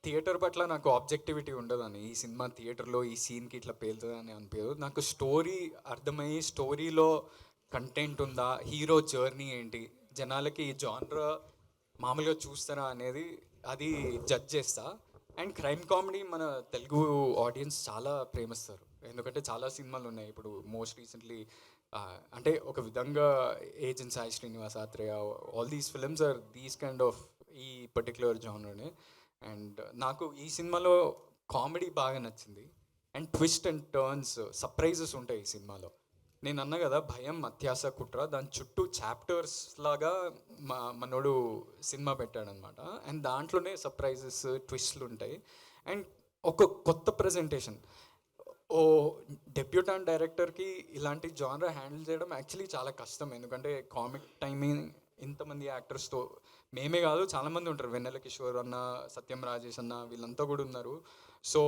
థియేటర్ పట్ల నాకు ఆబ్జెక్టివిటీ ఉండదని, ఈ సినిమా థియేటర్లో ఈ సీన్కి ఇట్లా పేలుతుంది అని అనిపించదు. నాకు స్టోరీ అర్థమయ్యి స్టోరీలో కంటెంట్ ఉందా, హీరో జర్నీ ఏంటి, జనాలకి ఈ జానర్ మామూలుగా చూస్తారా అనేది అది జడ్జ్ చేస్తా. అండ్ క్రైమ్ కామెడీ మన తెలుగు ఆడియన్స్ చాలా ప్రేమిస్తారు, ఎందుకంటే చాలా సినిమాలు ఉన్నాయి. ఇప్పుడు మోస్ట్ రీసెంట్లీ అంటే ఒక విధంగా Agent Sai Srinivas Athreya, all these films are these kind of ఈ పర్టిక్యులర్ జానర్నే. అండ్ నాకు ఈ సినిమాలో కామెడీ బాగా నచ్చింది, and twist and turns surprises ఉంటాయి ఈ సినిమాలో. నేను అన్నా కదా భయం, అత్యాస, కుట్ర, దాని చుట్టూ చాప్టర్స్ లాగా మనోడు సినిమా పెట్టాడనమాట. అండ్ దాంట్లోనే సర్ప్రైజెస్, ట్విస్ట్లు ఉంటాయి. అండ్ ఒక కొత్త ప్రజెంటేషన్. ఓ డెబ్యూటాంట్ డైరెక్టర్కి ఇలాంటి జానర్ హ్యాండిల్ చేయడం యాక్చువల్లీ చాలా కష్టం, ఎందుకంటే కామిక్ టైమింగ్ ఇంతమంది యాక్టర్స్తో మేమే కాదు చాలామంది ఉంటారు, వెన్నెల కిషోర్ అన్న, సత్యం రాజేష్ అన్న, వీళ్ళంతా కూడా ఉన్నారు. సో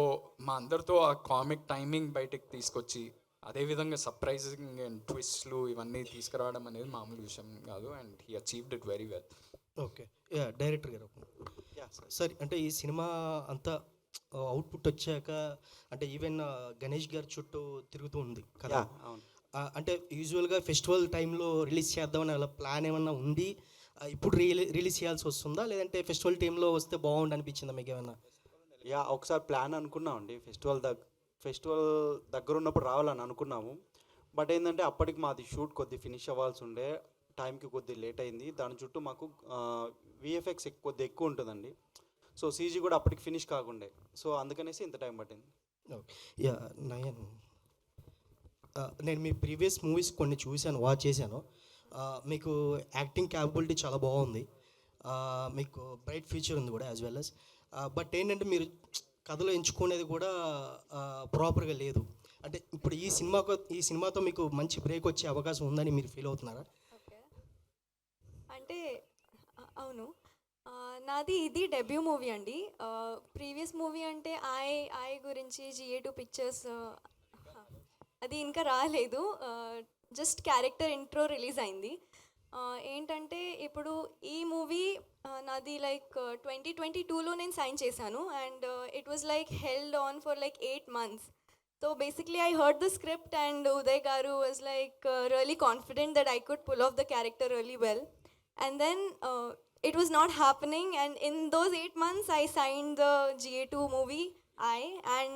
మా అందరితో ఆ కామిక్ టైమింగ్ బయటకు తీసుకొచ్చి అదేవిధంగా సర్ప్రైజింగ్ అండ్ ట్విస్ట్లు ఇవన్నీ తీసుకురావడం అనేది మామూలు విషయం కాదు. And he achieved it very well. Okay, yeah director గారు సార్, అంటే ఈ సినిమా అంతా అవుట్పుట్ వచ్చాక అంటే ఈవెన్ గణేష్ గారి చుట్టూ తిరుగుతూ ఉంది కదా. అంటే యూజువల్గా ఫెస్టివల్ టైంలో రిలీజ్ చేద్దామని అలా ప్లాన్ ఏమన్నా ఉంది, ఇప్పుడు రిలీజ్ చేయాల్సి వస్తుందా లేదంటే ఫెస్టివల్ టైంలో వస్తే బాగుండు అనిపించిందా మీకు ఏమన్నా? యా ఒకసారి ప్లాన్ అనుకున్నామండి, ఫెస్టివల్ దగ్గర ఉన్నప్పుడు రావాలని అనుకున్నాము. బట్ ఏంటంటే అప్పటికి మాది షూట్ కొద్ది ఫినిష్ అవ్వాల్సి ఉండే, టైంకి కొద్ది లేట్ అయింది. దాని చుట్టూ మాకు విఎఫ్ఎక్స్ కొద్ది ఎక్కువ ఉంటుందండి, సో సీజీ కూడా అప్పటికి ఫినిష్ కాకుండే, సో అందుకనేసి ఇంత టైం పట్టింది. యా నయన్, నేను మీ ప్రీవియస్ మూవీస్ కొన్ని చూశాను, వాచ్ చేశాను. మీకు యాక్టింగ్ క్యాపబిలిటీ చాలా బాగుంది, మీకు బ్రైట్ ఫ్యూచర్ ఉంది కూడా యాజ్ వెల్ అస్. బట్ ఏంటంటే మీరు కథలో ఎంచుకునేది కూడా ప్రాపర్గా లేదు. అంటే ఇప్పుడు ఈ సినిమాతో మీకు మంచి బ్రేక్ వచ్చే అవకాశం ఉందని మీరు ఫీల్ అవుతున్నారా? అంటే అవును, నాది ఇది డెబ్యూ మూవీ అండి. ప్రీవియస్ మూవీ అంటే ఐ గురించి GA2 పిక్చర్స్ అది ఇంకా రాలేదు, జస్ట్ క్యారెక్టర్ ఇంట్రో రిలీజ్ అయింది. ఏంటంటే ఇప్పుడు ఈ మూవీ నాది లైక్ 2022లో నేను సైన్ చేశాను, and it was like held on for like 8 months. So basically I heard the script and Uday Garu was like really confident that I could pull off the character really well. And then it was not happening, and in those 8 months I signed the GA2 movie and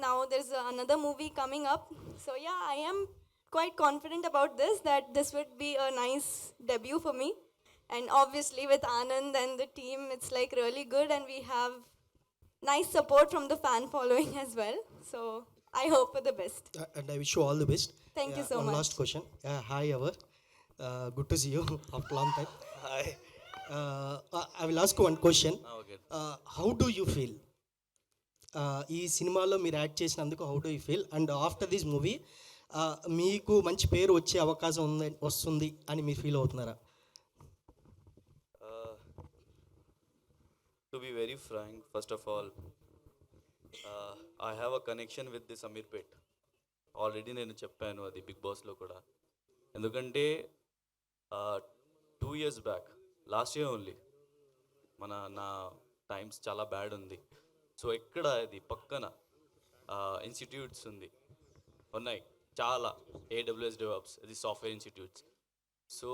now there's another movie coming up. So yeah, I am quite confident about this, that this would be a nice debut for me. And obviously with Anand and the team, it's like really good, and we have nice support from the fan following as well. So I hope for the best. And I wish you all the best. Thank you so one much. One last question. Hi, Avar. Good to see you after long time. Hi. I will ask one question. Okay. How do you feel? ఈ సినిమాలో మీరు యాక్ట్ చేసినందుకు how do you feel? And after this movie మీకు మంచి పేరు వచ్చే అవకాశం వస్తుంది అని మీరు ఫీల్ అవుతున్నారా? To be very frank, first of all, I have a connection with this Amir Pet. Already నేను చెప్పాను అది బిగ్ బాస్లో కూడా, ఎందుకంటే 2 years back, last year only, నా టైమ్స్ చాలా బ్యాడ్ ఉంది. సో ఎక్కడ ఇది పక్కన ఇన్స్టిట్యూట్స్ ఉన్నాయి చాలా, AWS DevOps, ఇది software institutes. So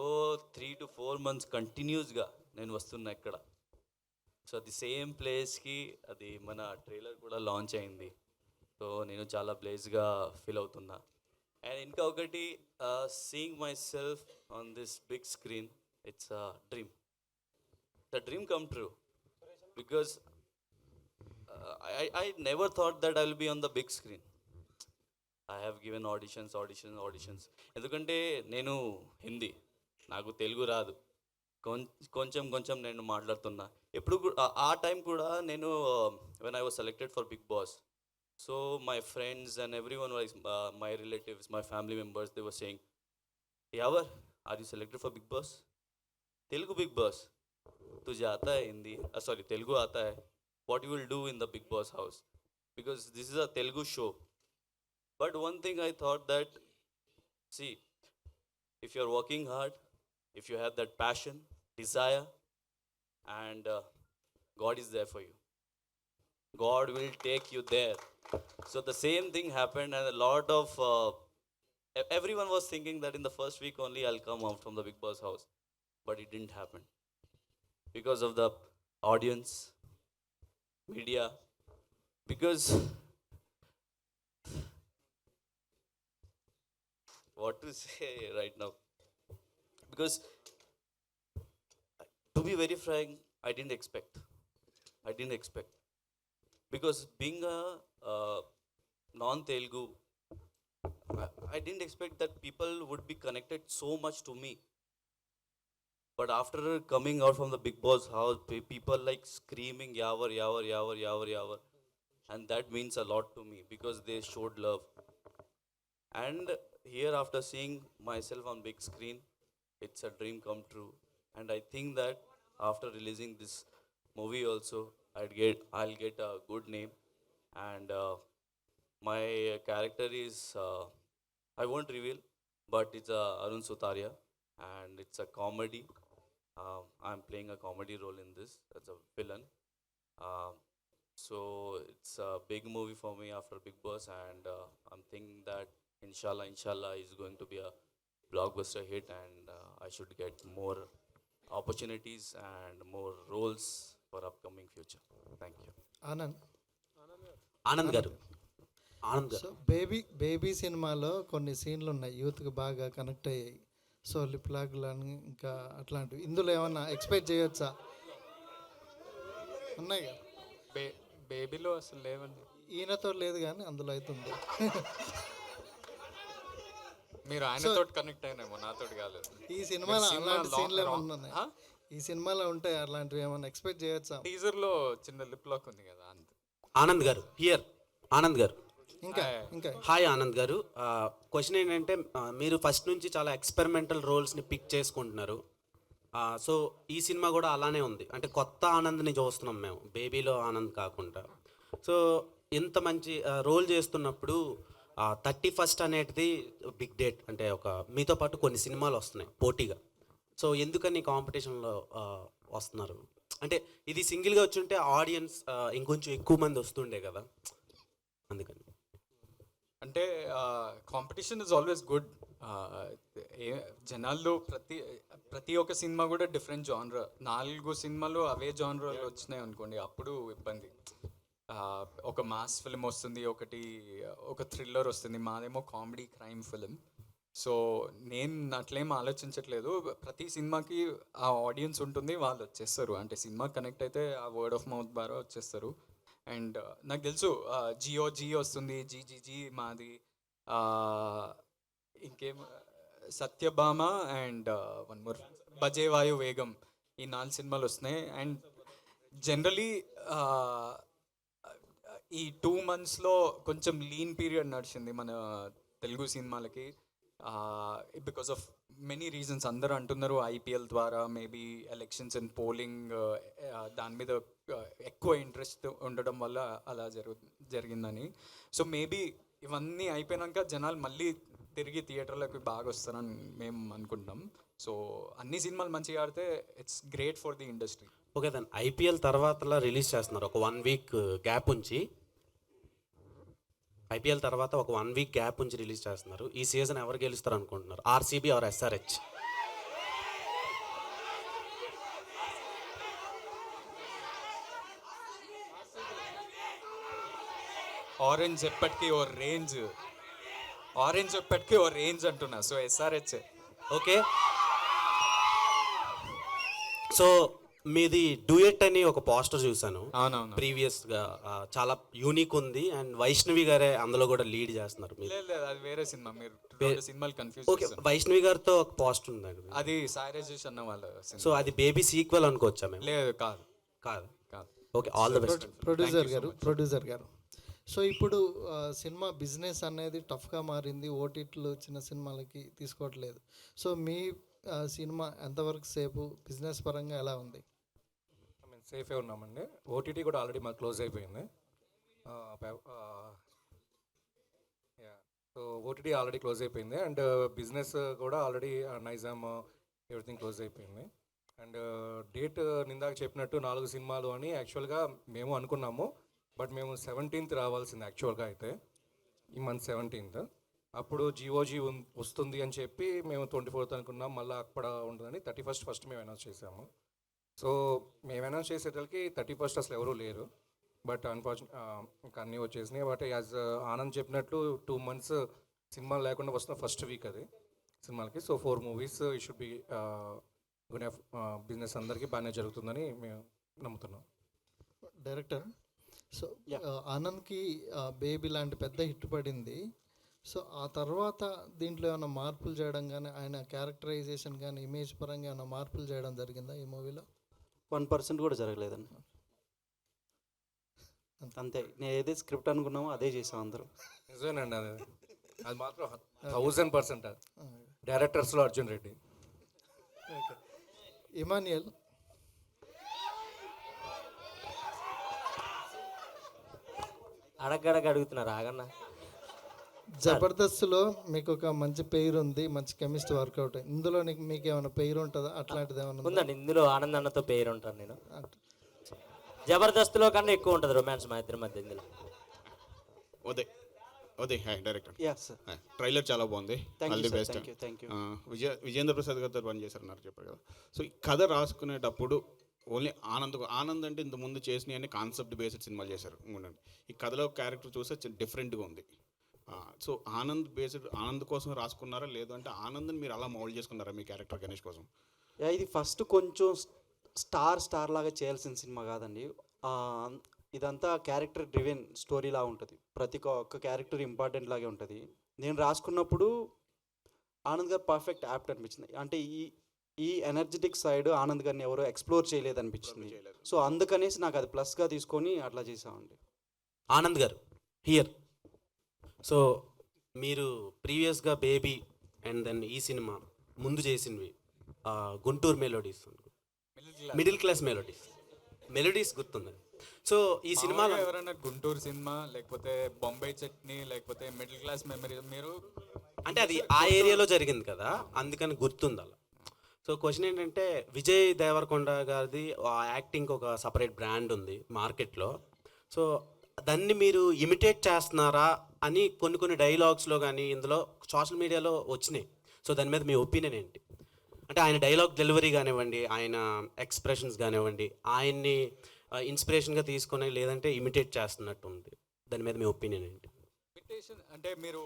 3 to 4 months కంటిన్యూస్గా నేను వస్తున్నా ఇక్కడ. సో అది సేమ్ ప్లేస్కి అది మన ట్రైలర్ కూడా లాంచ్ అయింది. సో నేను చాలా బ్లేస్గా ఫీల్ అవుతున్నా. అండ్ ఇంకా ఒకటి, seeing myself on this big screen, it's a dream. The dream come true because I never thought that I will be on the big screen. I have given auditions. ఎందుకంటే నేను హిందీ, నాకు తెలుగు రాదు, కొంచెం నేను మాట్లాడుతున్నా. ఎప్పుడు ఆ టైం కూడా నేను when I was selected for Big Boss, so my friends and everyone was my relatives, my family members, they were saying, Yavar, are you selected for Big Boss? Telugu Big Boss, तुझे आता है हिंदी, sorry तेलुगु आता है, what you will do in the Big Boss house, because this is a Telugu show. But one thing I thought that, see, if you are working hard, if you have that passion, desire, and God is there for you, God will take you there. So the same thing happened, and a lot of everyone was thinking that in the first week only I'll come out from the Big Boss house, but it didn't happen because of the audience, media, because what to say right now, because to be very frank, I didn't expect, because being a non-Telugu, I didn't expect that people would be connected so much to me. But after coming out from the Big Boss house, people like screaming Yavar, Yavar, Yavar, Yavar, Yavar, and that means a lot to me because they showed love. And here, after seeing myself on big screen, it's a dream come true. And I think that after releasing this movie also, I'll get a good name. And my character is, I won't reveal, but it's Arun Sutaria, and it's a comedy. I'm playing a comedy role in this as a villain. So it's a big movie for me after Big Boss, and I'm thinking that inshallah is going to be a blockbuster hit, and I should get more opportunities and more roles for upcoming future. Thank you. Anand గారు సో బేబీ సినిమాలో కొన్ని సీన్లు ఉన్నాయి యూత్కి బాగా కనెక్ట్ అయ్యాయి. సో లిప్ లాక్లు అని ఇంకా అట్లాంటివి ఇందులో ఏమన్నా ఎక్స్పెక్ట్ చేయొచ్చా? ఉన్నాయి కదా, బేబీలో అసలు లేవండి. ఈయనతో లేదు కానీ అందులో అవుతుంది. మీరు ఆయనతో కనెక్ట్ అయినేమో, నాతోటి కాలేదు. ఈ సినిమాలో అలాంటి సీన్లు ఏమన్నా ఉన్నాయి? ఈ సినిమాలో ఉంటాయి అట్లాంటివి ఏమన్నా ఎక్స్పెక్ట్ చేయొచ్చా? టీజర్లో చిన్న లిప్ లాక్ ఉంది కదా, అంతే. ఆనంద్ గారు హియర్. ఆనంద్ గారు ఇంకా హాయ్ ఆనంద్ గారు. క్వశ్చన్ ఏంటంటే మీరు ఫస్ట్ నుంచి చాలా ఎక్స్పెరిమెంటల్ రోల్స్ని పిక్ చేసుకుంటున్నారు. సో ఈ సినిమా కూడా అలానే ఉంది, అంటే కొత్త ఆనంద్ని చూస్తున్నాం మేము, బేబీలో ఆనంద్ కాకుండా. సో ఇంత మంచి రోల్ చేస్తున్నప్పుడు 31st అనేది బిగ్ డేట్, అంటే ఒక మీతో పాటు కొన్ని సినిమాలు వస్తున్నాయి పోటీగా. సో ఎందుకని కాంపిటీషన్లో వస్తున్నారు? అంటే ఇది సింగిల్గా వచ్చుంటే ఆడియన్స్ ఇంకొంచెం ఎక్కువ మంది వస్తుండే కదా, అందుకని. అంటే కాంపిటీషన్ ఇస్ ఆల్వేస్ గుడ్. జనాల్లో ప్రతి ఒక్క సినిమా కూడా డిఫరెంట్ జానర్. 4 సినిమాలు అవే జానర్లో వచ్చినాయి అనుకోండి, అప్పుడు ఇబ్బంది. ఒక మాస్ ఫిల్మ్ వస్తుంది, ఒక థ్రిల్లర్ వస్తుంది, మాదేమో కామెడీ క్రైమ్ ఫిల్మ్. సో నేను అట్లేం ఆలోచించట్లేదు. ప్రతి సినిమాకి ఆ ఆడియన్స్ ఉంటుంది, వాళ్ళు వచ్చేస్తారు. అంటే సినిమా కనెక్ట్ అయితే ఆ వర్డ్ ఆఫ్ మౌత్ ద్వారా వచ్చేస్తారు. అండ్ నాకు తెలుసు జీ వస్తుంది, జీ మాది, ఇంకేం సత్యభామ అండ్ వన్ మోర్ బజేవాయు వేగం, ఈ 4 సినిమాలు వస్తున్నాయి. అండ్ జనరలీ ఈ 2 monthsలో కొంచెం లీన్ పీరియడ్ నడిచింది మన తెలుగు సినిమాలకి, బికాస్ ఆఫ్ మెనీ రీజన్స్. అందరూ అంటున్నారు ఐపీఎల్ ద్వారా, మేబీ ఎలక్షన్స్ అండ్ పోలింగ్, దాని మీద ఎక్కువ ఇంట్రెస్ట్ ఉండడం వల్ల అలా జరిగిందని. సో మేబీ ఇవన్నీ అయిపోయాక జనాలు మళ్ళీ తిరిగి థియేటర్లకు బాగా వస్తారని మేము అనుకుంటాం. సో అన్ని సినిమాలు మంచిగా ఆడితే it's great for the industry. Okay దాన్ని ఐపీఎల్ తర్వాత రిలీజ్ చేస్తున్నారు, ఒక 1 week గ్యాప్ ఉంచి. ఐపీఎల్ తర్వాత ఒక 1 week గ్యాప్ ఉంచి రిలీజ్ చేస్తున్నారు. ఈ సీజన్ ఎవరు గెలుస్తారు అనుకుంటున్నారు, ఆర్సీబీ ఆర్ ఎస్ఆర్హెచ్? ఆరెంజ్ ఎప్పటికీ ఓ రేంజ్, ఆరెంజ్ ఎప్పటికీ ఓ రేంజ్ అంటున్నా. So SRH. ఓకే, సో మీది డూయెట్ అని ఒక పోస్టర్ చూసాను. అవునవును. ప్రీవియస్గా చాలా యూనిక్ ఉంది అండ్ వైష్ణవి గారే అందులో కూడా లీడ్ చేస్తున్నారు మీరు. లేదు లేదు, అది వేరే సినిమా. మీరు రెండు సినిమాలు కన్ఫ్యూజ్ ఓకే, వైష్ణవి గారితో ఒక పోస్టర్ ఉందండి. అది సాయి రాజేష్ అన్న వాళ్ళ సో అది బేబీ సీక్వెల్ అనుకోవచ్చా మేము? లేదు, కాదు కాదు. కాదు. Okay, all the best. Producer గారు సో ఇప్పుడు సినిమా బిజినెస్ అనేది టఫ్గా మారింది, ఓటీటీలు చిన్న సినిమాలకి తీసుకోవట్లేదు. సో మీ సినిమా ఎంతవరకు సేపు బిజినెస్ పరంగా ఎలా ఉంది? సేఫే ఉన్నామండి. ఓటీటీ కూడా ఆల్రెడీ మాకు క్లోజ్ అయిపోయింది. సో ఓటీటీ ఆల్రెడీ క్లోజ్ అయిపోయింది అండ్ బిజినెస్ కూడా ఆల్రెడీ నైజామ్ ఎవ్రీథింగ్ క్లోజ్ అయిపోయింది. అండ్ డేట్ నిందాక చెప్పినట్టు 4 సినిమాలు అని యాక్చువల్గా మేము అనుకున్నాము. బట్ మేము 17th రావాల్సింది యాక్చువల్గా అయితే, ఈ మంత్ 17th. అప్పుడు జిఓజీ వస్తుంది అని చెప్పి మేము 24th అనుకున్నాం. మళ్ళీ అక్కడ ఉంటుందని 31st ఫస్ట్ మేము అనౌన్స్ చేసాము. సో మేము అనౌన్స్ చేసేటకి 31st అసలు ఎవరూ లేరు. బట్ అన్ఫార్చునేట్ ఇంకా అన్నీ వచ్చేసినాయి. బట్ యాజ్ ఆనంద్ చెప్పినట్లు 2 months సినిమా లేకుండా వస్తున్న ఫస్ట్ వీక్ అది సినిమాలకి. సో 4 movies ఈ షుడ్ బి గుడ్ బిజినెస్ అందరికీ బాగానే జరుగుతుందని మేము నమ్ముతున్నాం. డైరెక్టర్, సో ఆనంద్కి బేబీ లాంటి పెద్ద హిట్ పడింది. సో ఆ తర్వాత దీంట్లో ఏమైనా మార్పులు చేయడం కానీ, ఆయన క్యారెక్టరైజేషన్ కానీ, ఇమేజ్ పరంగా ఏమైనా మార్పులు చేయడం జరిగిందా ఈ మూవీలో? 1% కూడా జరగలేదండి. అంతే, నేను ఏదైతే స్క్రిప్ట్ అనుకున్నామో అదే చేసాం అందరూ. నిజమేనండి, అది మాత్రం 1000% డైరెక్టర్స్లో అర్జున్ రెడ్డి. ఇమాన్యుయల్, అడగడగ అడుగుతున్నారు ఆగన్నా. జబర్దస్త్లో మీకు ఒక మంచి పేరు ఉంది, మంచి కెమిస్ట్రీ వర్కౌట్. ఇందులో మీకు ఏమైనా పేరు ఉంటుందా? అట్లాంటిది ఏమైనా ఉందండి. ఇందులో ఆనంద్ అన్నతో పేరు ఉంటాను నేను. జబర్దస్త్లో కన్నా ఎక్కువ ఉంటుంది రొమాన్స్ మా ఇద్దరి మధ్య ఇందులో. Uday hi director. Yes sir. Trailer చాలా బాగుంది. All the best. Thank you. Vijayendra Prasad గారితో పని చేశారన్నారు చెప్పారు కదా. సో ఈ కథ రాసుకునేటప్పుడు ఓన్లీ ఆనంద్ అంటే ఇంతకుముందు చేసినవి అన్ని కాన్సెప్ట్ బేస్డ్ సినిమాలు చేశారు. ఈ కథలో క్యారెక్టర్ చూస్తే డిఫరెంట్గా ఉంది. సో ఆనంద్ కోసం రాసుకున్నారా, లేదు అంటే ఆనంద్ని మీరు అలా మౌల్డ్ చేసుకున్నారా మీ క్యారెక్టర్ గణేష్ కోసం? ఇది ఫస్ట్ కొంచెం స్టార్ లాగా చేయాల్సిన సినిమా కాదండి. ఇదంతా క్యారెక్టర్ డ్రివెన్ స్టోరీలా ఉంటుంది. ప్రతి ఒక్క క్యారెక్టర్ ఇంపార్టెంట్ లాగే ఉంటుంది. నేను రాసుకున్నప్పుడు ఆనంద్ గారు పర్ఫెక్ట్ యాప్ట్ అనిపించింది. అంటే ఈ ఎనర్జెటిక్ సైడ్ ఆనంద్ గారిని ఎవరో ఎక్స్ప్లోర్ చేయలేదు అనిపించింది. సో అందుకనేసి నాకు అది ప్లస్గా తీసుకొని అట్లా చేసామండి. ఆనంద్ గారు హియర్. సో మీరు ప్రీవియస్గా బేబీ అండ్ దెన్ ఈ సినిమా ముందు చేసినవి Guntur melodies, middle class melodies గుర్తుందండి. సో ఈ సినిమాలో ఎవరైనా గుంటూరు సినిమా లేకపోతే బొంబాయి చట్నీ లేకపోతే మిడిల్ క్లాస్ మెమరీ మీరు అంటే అది ఆ ఏరియాలో జరిగింది కదా, అందుకని గుర్తుంది అలా. సో క్వశ్చన్ ఏంటంటే విజయ్ దేవరకొండ గారిది యాక్టింగ్ ఒక సపరేట్ బ్రాండ్ ఉంది మార్కెట్లో. సో దాన్ని మీరు ఇమిటేట్ చేస్తున్నారా అని కొన్ని డైలాగ్స్లో కానీ ఇందులో సోషల్ మీడియాలో వచ్చినాయి. సో దాని మీద మీ ఒపీనియన్ ఏంటి? అంటే ఆయన డైలాగ్ డెలివరీ కానివ్వండి, ఆయన ఎక్స్ప్రెషన్స్ కానివ్వండి, ఆయన్ని ఇన్స్పిరేషన్గా తీసుకొని లేదంటే ఇమిటేట్ చేస్తున్నట్టు ఉంది. దాని మీద మీ ఒపీనియన్ ఏంటి? ఇమిటేషన్ అంటే మీరు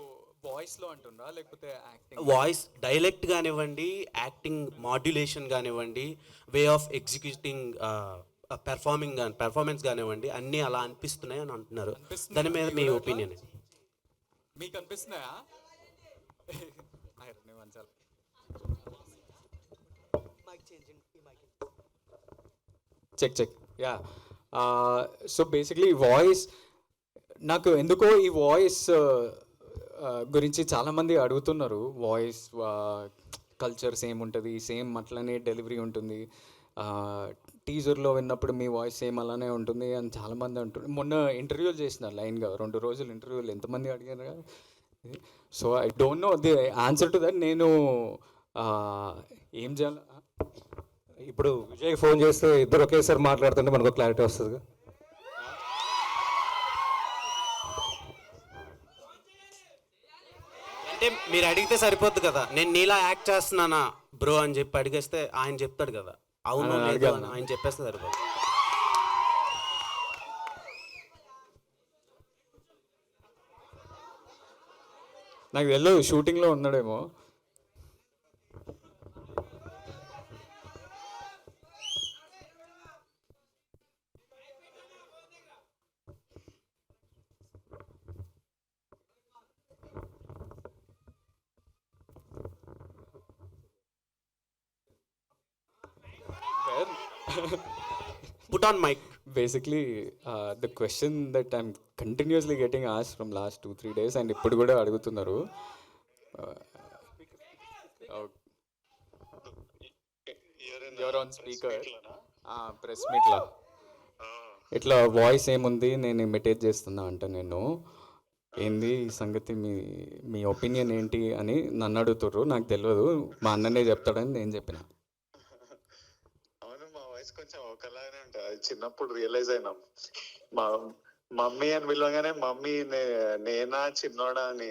వాయిస్లో అంటున్నారా లేకపోతే యాక్టింగ్? వాయిస్ డైలెక్ట్ కానివ్వండి, యాక్టింగ్ మాడ్యులేషన్ కానివ్వండి, వే ఆఫ్ ఎగ్జిక్యూటింగ్ పెర్ఫార్మెన్స్ కానివ్వండి, అన్నీ అలా అనిపిస్తున్నాయి అని అంటున్నారు. దాని మీద మీ ఒపీనియన్ ఏంటి? మీకు అనిపిస్తున్నాయా? Check yeah. So basically voice నాకు ఎందుకో ఈ వాయిస్ గురించి చాలామంది అడుగుతున్నారు. వాయిస్ కల్చర్ సేమ్ ఉంటుంది, సేమ్ అట్లనే డెలివరీ ఉంటుంది, టీజర్లో విన్నప్పుడు మీ వాయిస్ సేమ్ అలానే ఉంటుంది అని చాలామంది అంటున్నారు. మొన్న ఇంటర్వ్యూలు చేసినారు లైన్గా 2 రోజులు ఇంటర్వ్యూలు, ఎంతమంది అడిగారు. So I don't know the answer to that. నేను ఏం చేయాలి ఇప్పుడు విజయ్ ఫోన్ చేస్తే ఇద్దరు ఒకేసారి మాట్లాడుతుంటే మనకు క్లారిటీ వస్తుంది. అంటే మీరు అడిగితే సరిపోద్ది కదా, నేను నీలా యాక్ట్ చేస్తున్నానా బ్రో అని చెప్పి అడిగేస్తే ఆయన చెప్తాడు కదా, అవును లేదు అని ఆయన చెప్పేస్తే సరిపోద్ది. నాకు తెలియదు షూటింగ్లో ఉన్నాడేమో. Put on mic. Basically, the question that I'm continuously getting asked from last 2-3 days and ఇప్పుడు కూడా అడుగుతున్నారు. You're on speaker. ప్రెస్ మీట్లో ఇట్లా వాయిస్ ఏముంది నేను ఇమిటేట్ చేస్తున్నా అంట. నేను ఏంది ఈ సంగతి, మీ ఒపీనియన్ ఏంటి అని నన్ను అడుగుతుర్రు. నాకు తెలియదు, మా అన్ననే చెప్తాడని నేను చెప్పిన. కొంచెం ఒకలాగానే ఉంటుంది. చిన్నప్పుడు రియలైజ్ అయినాం, మా మమ్మీ అని పిలవగానే మమ్మీ నేనా చిన్నోడా అని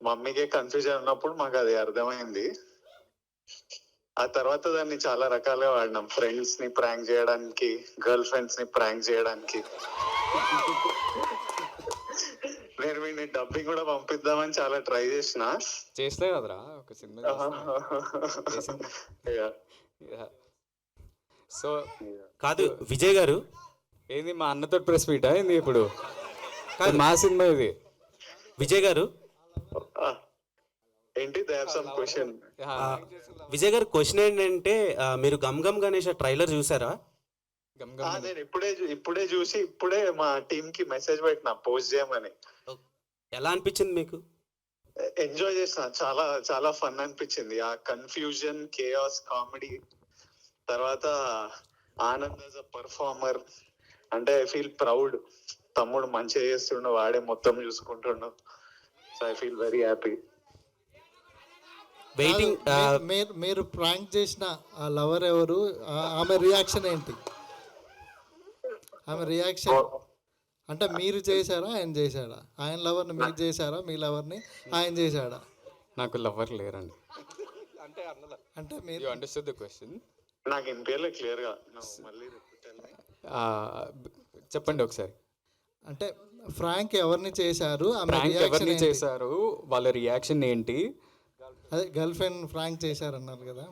మమ్మీకే కన్ఫ్యూజన్ ఉన్నప్పుడు మాకు అది అర్థమైంది. ఆ తర్వాత దాన్ని చాలా రకాలుగా వాడినాం. ఫ్రెండ్స్ ని ప్రాంక్ చేయడానికి, గర్ల్ ఫ్రెండ్స్ ని ప్రాంక్ చేయడానికి. నేను వీడిని డబ్బింగ్ కూడా పంపిద్దామని చాలా ట్రై చేస్తే కదరా ఒక సినిమా. సో కాదు విజయ్ గారు, ఏంది మా అన్నతో ప్రెస్ మీటా ఏంది ఇప్పుడు? మా సినిమా ఇది. విజయ్ గారు ఏంటి క్వశ్చన్? విజయ్ గారు క్వశ్చన్ ఏంటంటే, మీరు గమ్ గమ్ గణేష్ ట్రైలర్ చూసారా? నేను ఇప్పుడే చూసి ఇప్పుడే మా టీమ్ కి మెసేజ్ పెట్టినా పోస్ట్ చేయమని. ఎలా అనిపించింది మీకు? ఎంజాయ్ చేసిన, చాలా చాలా ఫన్ అనిపించింది. ఆ కన్ఫ్యూజన్, కేయాస్, కామెడీ, తర్వాత ఆనంద్ యాజ్ అ పర్ఫార్మర్. అంటే ఐ ఫీల్ ప్రౌడ్. తమ్ముడు మంచిగా చేస్తుండు, వాడే మొత్తం చూసుకుంటుండు. So I feel very happy. Waiting. మీరు ప్రాంక్ చేసిన ఆ లవర్ ఎవరు? ఆమె రియాక్షన్ ఏంటి? ఆమె రియాక్షన్ అంటే మీరు చేశారా, ఆయన చేశాడా? ఆయన లవర్ని మీరు చేశారా, మీ లవర్ని ఆయన చేశాడా? నాకు లవర్ లేరండి. అంటే మీరు అండర్స్టాండ్ ద క్వశ్చన్? నాకు ఇంపేర్లే క్లియర్ గా మళ్ళీ చెప్పండి ఒకసారి. అంటే ఫ్రాంక్ ఎవరిని చేశారు, ప్రాంక్ ఎవరిని చేశారు, వాళ్ళ రియాక్షన్ ఏంటి? అదే గర్ల్ ఫ్రెండ్ ఫ్రాంక్ చేశారన్నారు కదా,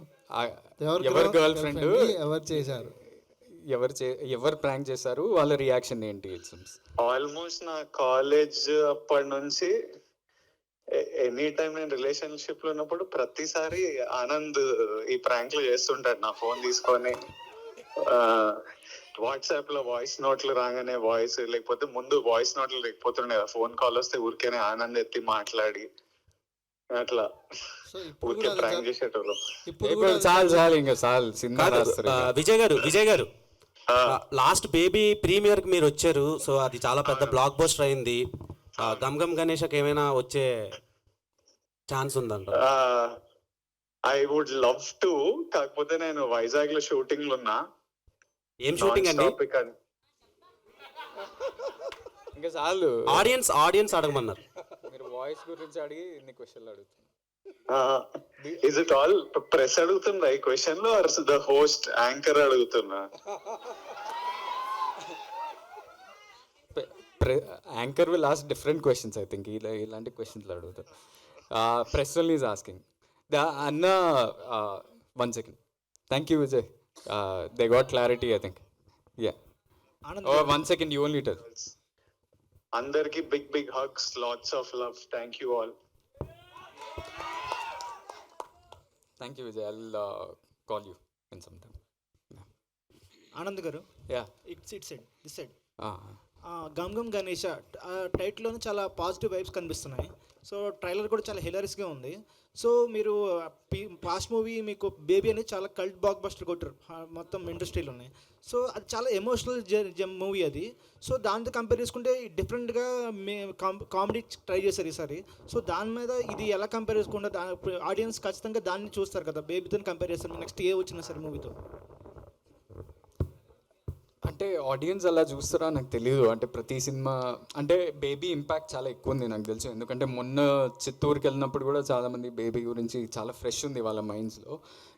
ఎవరు గర్ల్ ఫ్రెండ్, ఎవరు చేశారు, ఎవరు ప్రాంక్ చేశారు, వాళ్ళ రియాక్షన్ ఏంటి? ఆల్మోస్ట్ నా కాలేజ్ అప్పటి నుంచి ఎనీ టైం నేను రిలేషన్షిప్ లో ఉన్నప్పుడు ప్రతిసారి ఆనంద్ ఈ ప్రాంక్లు చేస్తుంటాడు. నా ఫోన్ తీసుకొని వాట్సాప్ లో వాయిస్ నోట్లు రాగానే వాయిస్, లేకపోతే ముందు వాయిస్ నోట్లు లేకపోతుండే కదా, ఫోన్ కాల్ వస్తే ఊరికేనే ఆనంద్ ఎత్తి మాట్లాడి అట్లా ఊరికే ప్రాంక్ చేసేటోళ్ళు. విజయ్ గారు లాస్ట్ బేబీ ప్రీమియర్ కి మీరు వచ్చారు. సో అది చాలా పెద్ద బ్లాక్ బస్టర్ అయింది. గమ్ గమ్ గణేష్కి ఏమైనా వచ్చే ఛాన్స్ ఉందంట? ఐ వుడ్ లవ్ టు, కాకపోతే నేను వైజాగ్ లో షూటింగ్ లో ఉన్నా. ఏం షూటింగ్ అండి? ఇంకా చాలు, ఆడియన్స్ అడగమన్నారు. మీరు వాయిస్ గురించి అడిగి ఇన్ని క్వశ్చన్లు అడుగుతున్నారు. ఇస్ ఇట్ ఆల్ ప్రెస్ అడుగుతుందా ఈ క్వశ్చన్ లో, ఆర్ ద హోస్ట్ యాంకర్ అడుగుతున్నా? Anchor will ask different questions. I think ఇలాంటి క్వశ్చన్స్ అడుగుతారు. Press only is asking. అన్న 1 second. Thank you Vijay. They got clarity I think. Yeah 1 second, you only tell. అందరికి big hugs, lots of love. Thank you all. Thank you Vijay. I'll call you in some time. Anand garu, yeah this side gum Gam Ganesha టైటిల్లోనే చాలా పాజిటివ్ వైబ్స్ కనిపిస్తున్నాయి. సో ట్రైలర్ కూడా చాలా హిలరీస్గా ఉంది. సో మీరు పాస్ట్ మూవీ మీకు బేబీ అనేది చాలా కల్ట్ బ్లాక్ బస్టర్ కొట్టారు మొత్తం ఇండస్ట్రీలోనే. సో అది చాలా ఎమోషనల్ మూవీ అది. సో దాంతో కంపేర్ చేసుకుంటే డిఫరెంట్గా కామెడీ ట్రై చేశారు ఈసారి. సో దాని మీద ఇది ఎలా కంపేర్ చేసుకుంటే ఆడియన్స్ ఖచ్చితంగా దాన్ని చూస్తారు కదా, బేబీతో కంపేర్ చేస్తారు నెక్స్ట్ ఏ వచ్చినా సరే మూవీతో. అంటే ఆడియన్స్ అలా చూస్తారా నాకు తెలియదు. అంటే ప్రతి సినిమా అంటే బేబీ ఇంపాక్ట్ చాలా ఎక్కువ ఉంది నాకు తెలుసు. ఎందుకంటే మొన్న చిత్తూరుకి వెళ్ళినప్పుడు కూడా చాలామంది బేబీ గురించి చాలా ఫ్రెష్ ఉంది వాళ్ళ మైండ్స్లో.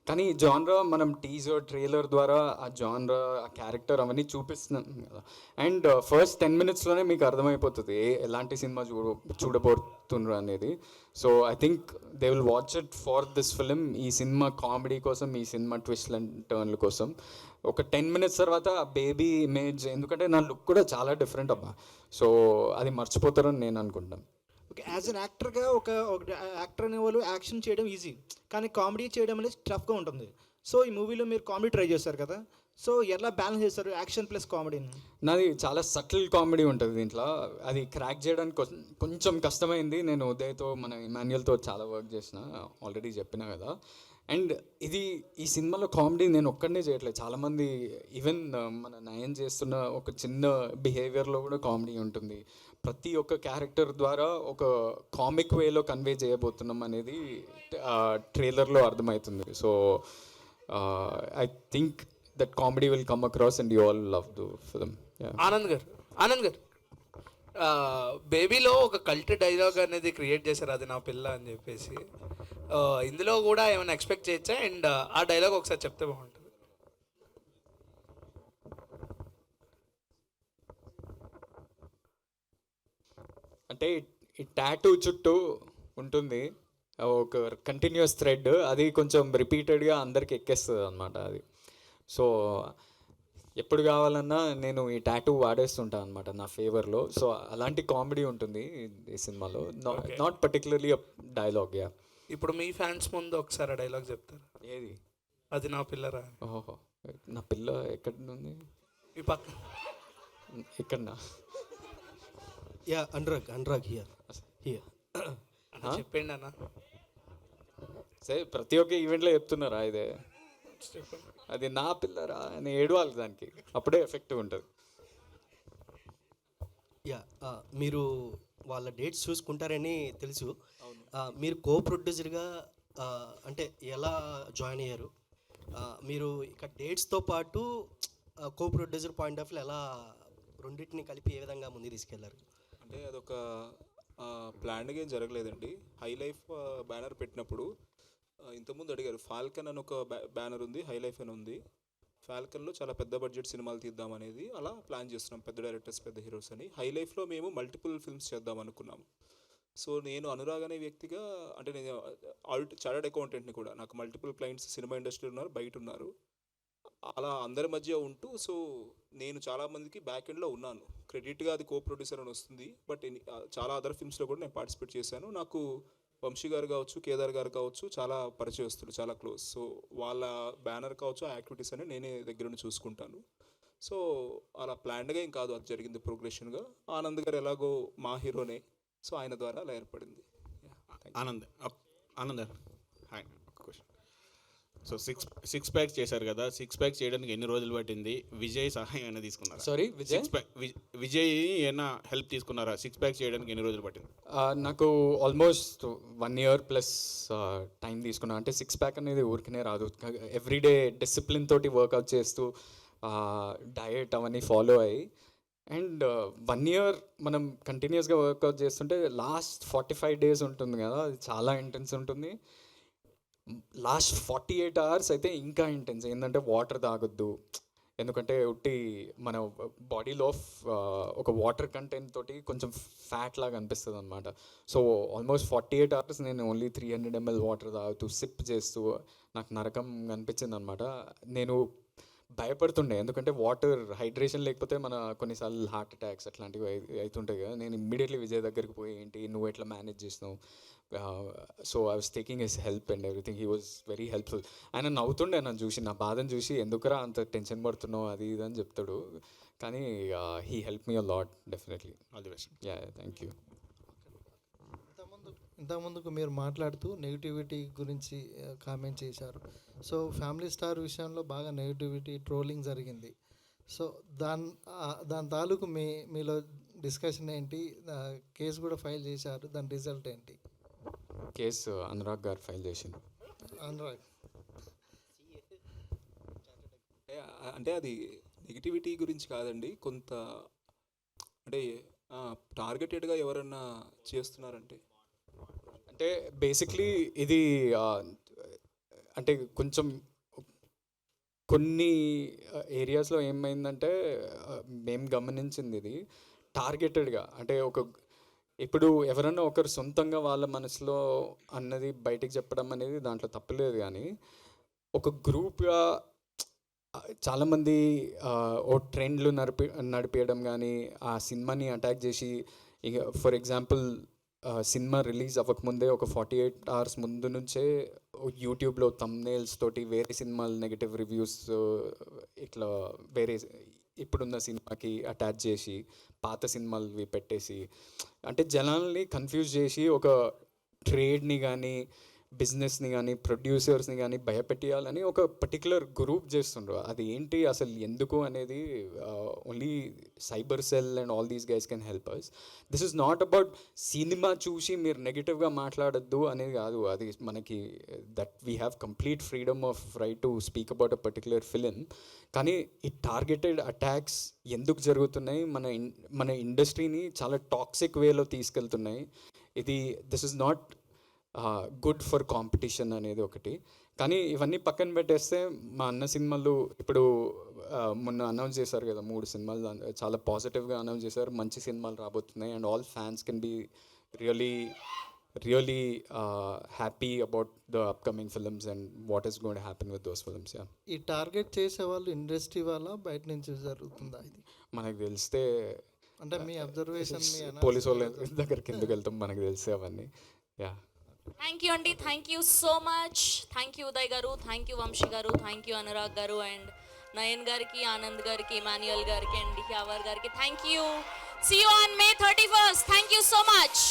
కానీ జాన్రా మనం టీజర్ ట్రైలర్ ద్వారా ఆ జాన్రా ఆ క్యారెక్టర్ అవన్నీ చూపిస్తున్నాం కదా. అండ్ ఫస్ట్ 10 minutesలోనే మీకు అర్థమైపోతుంది ఎలాంటి సినిమా చూడబోతున్నారు అనేది. So I think they will watch it for this film. ఈ సినిమా కామెడీ కోసం, ఈ సినిమా ట్విస్ట్ అండ్ టర్న్ల కోసం. ఒక 10 minutes తర్వాత బేబీ ఇమేజ్, ఎందుకంటే నా లుక్ కూడా చాలా డిఫరెంట్ అబ్బా. సో అది మర్చిపోతారని నేను అనుకుంటాను. ఓకే, యాజ్ అన్ యాక్టర్గా ఒక యాక్టర్ అనే వాళ్ళు యాక్షన్ చేయడం ఈజీ, కానీ కామెడీ చేయడం అనేది టఫ్గా ఉంటుంది. సో ఈ మూవీలో మీరు కామెడీ ట్రై చేస్తారు కదా, సో ఎలా బ్యాలెన్స్ చేస్తారు యాక్షన్ ప్లస్ కామెడీని? నాది చాలా సటిల్ కామెడీ ఉంటుంది దీంట్లో. అది క్రాక్ చేయడానికి కొంచెం కష్టమైంది. నేను ఉదయ్తో మన ఇమాన్యుయల్తో చాలా వర్క్ చేసిన, ఆల్రెడీ చెప్పినా కదా. అండ్ ఈ సినిమాలో కామెడీ నేను ఒక్కడనే చేయట్లేదు, చాలామంది ఈవెన్ మన నయన్ చేస్తున్న ఒక చిన్న బిహేవియర్లో కూడా కామెడీ ఉంటుంది. ప్రతి ఒక్క క్యారెక్టర్ ద్వారా ఒక కామిక్ వేలో కన్వే చేయబోతున్నాం అనేది ట్రైలర్లో అర్థమవుతుంది. So I think that comedy will come across and you all love the film. Anand గారు బేబీలో ఒక కల్ట్ డైలాగ్ అనేది క్రియేట్ చేశారు, అది నా పిల్ల అని చెప్పేసి. ఇందులో కూడా ఏమైనా ఎక్స్పెక్ట్ చేయొచ్చా? అండ్ ఆ డైలాగ్ ఒకసారి చెప్తే బాగుంటుంది. అంటే ఈ టాటూ చుట్టూ ఉంటుంది ఒక కంటిన్యూస్ థ్రెడ్, అది కొంచెం రిపీటెడ్గా అందరికి ఎక్కేస్తుంది అనమాట అది. సో ఎప్పుడు కావాలన్నా నేను ఈ టాటూ వాడేస్తుంటాను అనమాట నా ఫేవర్లో. సో అలాంటి కామెడీ ఉంటుంది ఈ సినిమాలో, నాట్ పర్టికులర్లీ డైలాగ్. యా, ఇప్పుడు మీ ఫ్యాన్స్ ముందు ఒకసారి డైలాగ్ చెప్తారు. ఏది? అది నా పిల్లరా. ఓహో, నా పిల్ల ఎక్కడ ఉంది? ఈ పక్క ఎక్కడన్నా? యా, అనురాగ్ హియర్ చెప్పండి అన్న. సరే, ప్రతి ఒక్క ఈవెంట్లో చెప్తున్నారా ఇదే? అది నా పిల్లరా అని ఏడవాలి దానికి, అప్పుడే ఎఫెక్టివ్ ఉంటుంది. యా, మీరు వాళ్ళ డేట్స్ చూసుకుంటారని తెలుసు. మీరు కో ప్రొడ్యూసర్గా అంటే ఎలా జాయిన్ అయ్యారు? మీరు ఇక డేట్స్తో పాటు co producer point of view ఎలా రెండింటిని కలిపి ఏ విధంగా ముందు తీసుకెళ్లారు? అంటే అదొక ప్లాన్గా ఏం జరగలేదండి. హై లైఫ్ బ్యానర్ పెట్టినప్పుడు ఇంతకుముందు అడిగారు, ఫాల్కన్ అని ఒక బ్యానర్ ఉంది, హై లైఫ్ అని ఉంది. ఫాల్కన్లో చాలా పెద్ద బడ్జెట్ సినిమాలు తీద్దామనేది అలా ప్లాన్ చేస్తున్నాం, పెద్ద డైరెక్టర్స్ పెద్ద హీరోస్ అని. హై లైఫ్లో మేము మల్టిపుల్ ఫిల్మ్స్ చేద్దాం అనుకున్నాము. సో నేను అనురాగ్ అనే వ్యక్తిగా, అంటే నేను చార్టర్డ్ అకౌంటెంట్ని కూడా, నాకు మల్టిపుల్ క్లయింట్స్ సినిమా ఇండస్ట్రీలో ఉన్నారు, బయట ఉన్నారు. అలా అందరి మధ్య ఉంటూ, సో నేను చాలామందికి బ్యాక్ ఎండ్లో ఉన్నాను. క్రెడిట్గా అది కో ప్రొడ్యూసర్ అని వస్తుంది, బట్ చాలా అదర్ ఫిల్మ్స్లో కూడా నేను పార్టిసిపేట్ చేశాను. నాకు వంశీ గారు కావచ్చు, కేదార్ గారు కావచ్చు, చాలా పరిచయస్తులు, చాలా క్లోజ్. సో వాళ్ళ బ్యానర్ కావచ్చు, ఆ యాక్టివిటీస్ అని నేనే దగ్గరుండి చూసుకుంటాను. సో అలా ప్లాన్డ్గా ఏం కాదు, అది జరిగింది ప్రోగ్రెషన్గా. ఆనంద్ గారు ఎలాగో మా హీరోనే, సో ఆయన ద్వారా అలా ఏర్పడింది. ఆనంద్ హాయ్, ఒక క్వశ్చన్. సో సిక్స్ ప్యాక్స్ చేశారు కదా, సిక్స్ ప్యాక్స్ చేయడానికి ఎన్ని రోజులు పట్టింది? విజయ్ సహాయం అయినా తీసుకున్నారా? సారీ, విజయ్ ఏమైనా హెల్ప్ తీసుకున్నారా? సిక్స్ ప్యాక్స్ చేయడానికి ఎన్ని రోజులు పట్టింది? నాకు ఆల్మోస్ట్ 1 year ప్లస్ టైం తీసుకున్నా. అంటే 6 pack అనేది ఊరికనే రాదు, ఎవ్రీడే డిసిప్లిన్ తోటి వర్కౌట్ చేస్తూ డయట్ అవన్నీ ఫాలో అయ్యి. అండ్ 1 year మనం కంటిన్యూస్గా వర్కౌట్ చేస్తుంటే లాస్ట్ 45 days ఉంటుంది కదా, అది చాలా ఇంటెన్స్ ఉంటుంది. లాస్ట్ 48 hours అయితే ఇంకా ఇంటెన్స్. ఏంటంటే వాటర్ తాగొద్దు, ఎందుకంటే ఉట్టి మన బాడీలో ఒక వాటర్ కంటెంట్ తోటి కొంచెం ఫ్యాట్ లాగా అనిపిస్తుంది అనమాట. సో ఆల్మోస్ట్ 48 hours నేను ఓన్లీ 300 ml వాటర్ తాగుతూ సిప్ చేస్తూ నాకు నరకం అనిపించింది అనమాట. నేను భయపడుతుండే, ఎందుకంటే వాటర్ హైడ్రేషన్ లేకపోతే మన కొన్నిసార్లు హార్ట్ అటాక్స్ అట్లాంటివి అవుతుంటాయి కదా. నేను ఇమ్మీడియట్లీ విజయ్ దగ్గరికి పోయి, ఏంటి నువ్వు ఎట్లా మేనేజ్ చేసినావు? So I was taking his help and everything. He was very helpful. ఆయన నవ్వుతుండే నన్ను చూసి, నా బాధను చూసి, ఎందుకురా అంత టెన్షన్ పడుతున్నావు అది ఇది అని చెప్తాడు. కానీ he help me a lot, definitely. All the best. Yeah, thank you. ఇంతకుముందుకు మీరు మాట్లాడుతూ నెగిటివిటీ గురించి కామెంట్ చేశారు. సో ఫ్యామిలీ స్టార్ విషయంలో బాగా నెగిటివిటీ ట్రోలింగ్ జరిగింది. సో దాని తాలూకు మీలో డిస్కషన్ ఏంటి? కేసు కూడా ఫైల్ చేశారు, దాని రిజల్ట్ ఏంటి? కేసు అనురాగ్ గారు ఫైల్ చేసింది. అనురాగ్ అంటే అది నెగిటివిటీ గురించి కాదండి, కొంత అంటే టార్గెటెడ్గా ఎవరన్నా చేస్తున్నారంటే అంటే బేసిక్లీ ఇది అంటే కొంచెం కొన్ని ఏరియాస్లో ఏమైందంటే మేము గమనించింది ఇది టార్గెటెడ్గా. అంటే ఇప్పుడు ఎవరన్నా ఒకరు సొంతంగా వాళ్ళ మనసులో అన్నది బయటికి చెప్పడం అనేది దాంట్లో తప్పలేదు, కానీ ఒక గ్రూప్గా చాలామంది ఓ ట్రెండ్లు నడిపేయడం కానీ ఆ సినిమాని అటాక్ చేసి, ఇక ఫర్ ఎగ్జాంపుల్ సినిమా రిలీజ్ అవ్వకముందే ఒక 48 hours ముందు నుంచే యూట్యూబ్లో థంబ్నెయిల్స్ తోటి వేరే సినిమాలు నెగిటివ్ రివ్యూస్ ఇట్లా వేరే ఇప్పుడున్న సినిమాకి అటాచ్ చేసి పాత సినిమాలవి పెట్టేసి, అంటే జనాల్ని కన్ఫ్యూజ్ చేసి ఒక ట్రేడ్ని కానీ బిజినెస్ని కానీ ప్రొడ్యూసర్స్ని కానీ భయపెట్టియాలని ఒక పర్టికులర్ గ్రూప్ చేస్తుండ్రు. అది ఏంటి అసలు ఎందుకు అనేది only cyber cell and all these guys can help us. This is not about cinema చూసి మీరు నెగిటివ్గా మాట్లాడద్దు అనేది కాదు. అది మనకి that we have complete freedom of right to speak about a particular film. కానీ ఈ టార్గెటెడ్ అటాక్స్ ఎందుకు జరుగుతున్నాయి, మన ఇండస్ట్రీని చాలా టాక్సిక్ వేలో తీసుకెళ్తున్నాయి. This is not good for competition అనేది ఒకటి. కానీ ఇవన్నీ పక్కన పెట్టేస్తే మా అన్న సినిమాలు ఇప్పుడు మొన్న అనౌన్స్ చేశారు కదా 3 సినిమాలు, చాలా పాజిటివ్గా అనౌన్స్ చేశారు. మంచి సినిమాలు రాబోతున్నాయి and all fans can be really happy about the upcoming films and what is going to happen with those films. ఈ టార్గెట్ చేసే వాళ్ళు ఇండస్ట్రీ వల్ల బయట నుంచి జరుగుతుందా ఇది? మనకు తెలిస్తే అంటే మీ అబ్జర్వేషన్ పోలీసు వాళ్ళ దగ్గరికి ఎందుకు వెళ్తాం, మనకు తెలిస్తే అవన్నీ. యా, థ్యాంక్ యూ అండి, thank you so much. Thank you Uday గారు, థ్యాంక్ యూ వంశీ గారు, థ్యాంక్ యూ అనురాగ్ గారు అండ్ నయన్ గారికి, ఆనంద్ గారికి, ఇమాన్యుయల్ గారికి అండ్ డిహావర్ గారికి thank you. See you on May 31st. Thank you so much.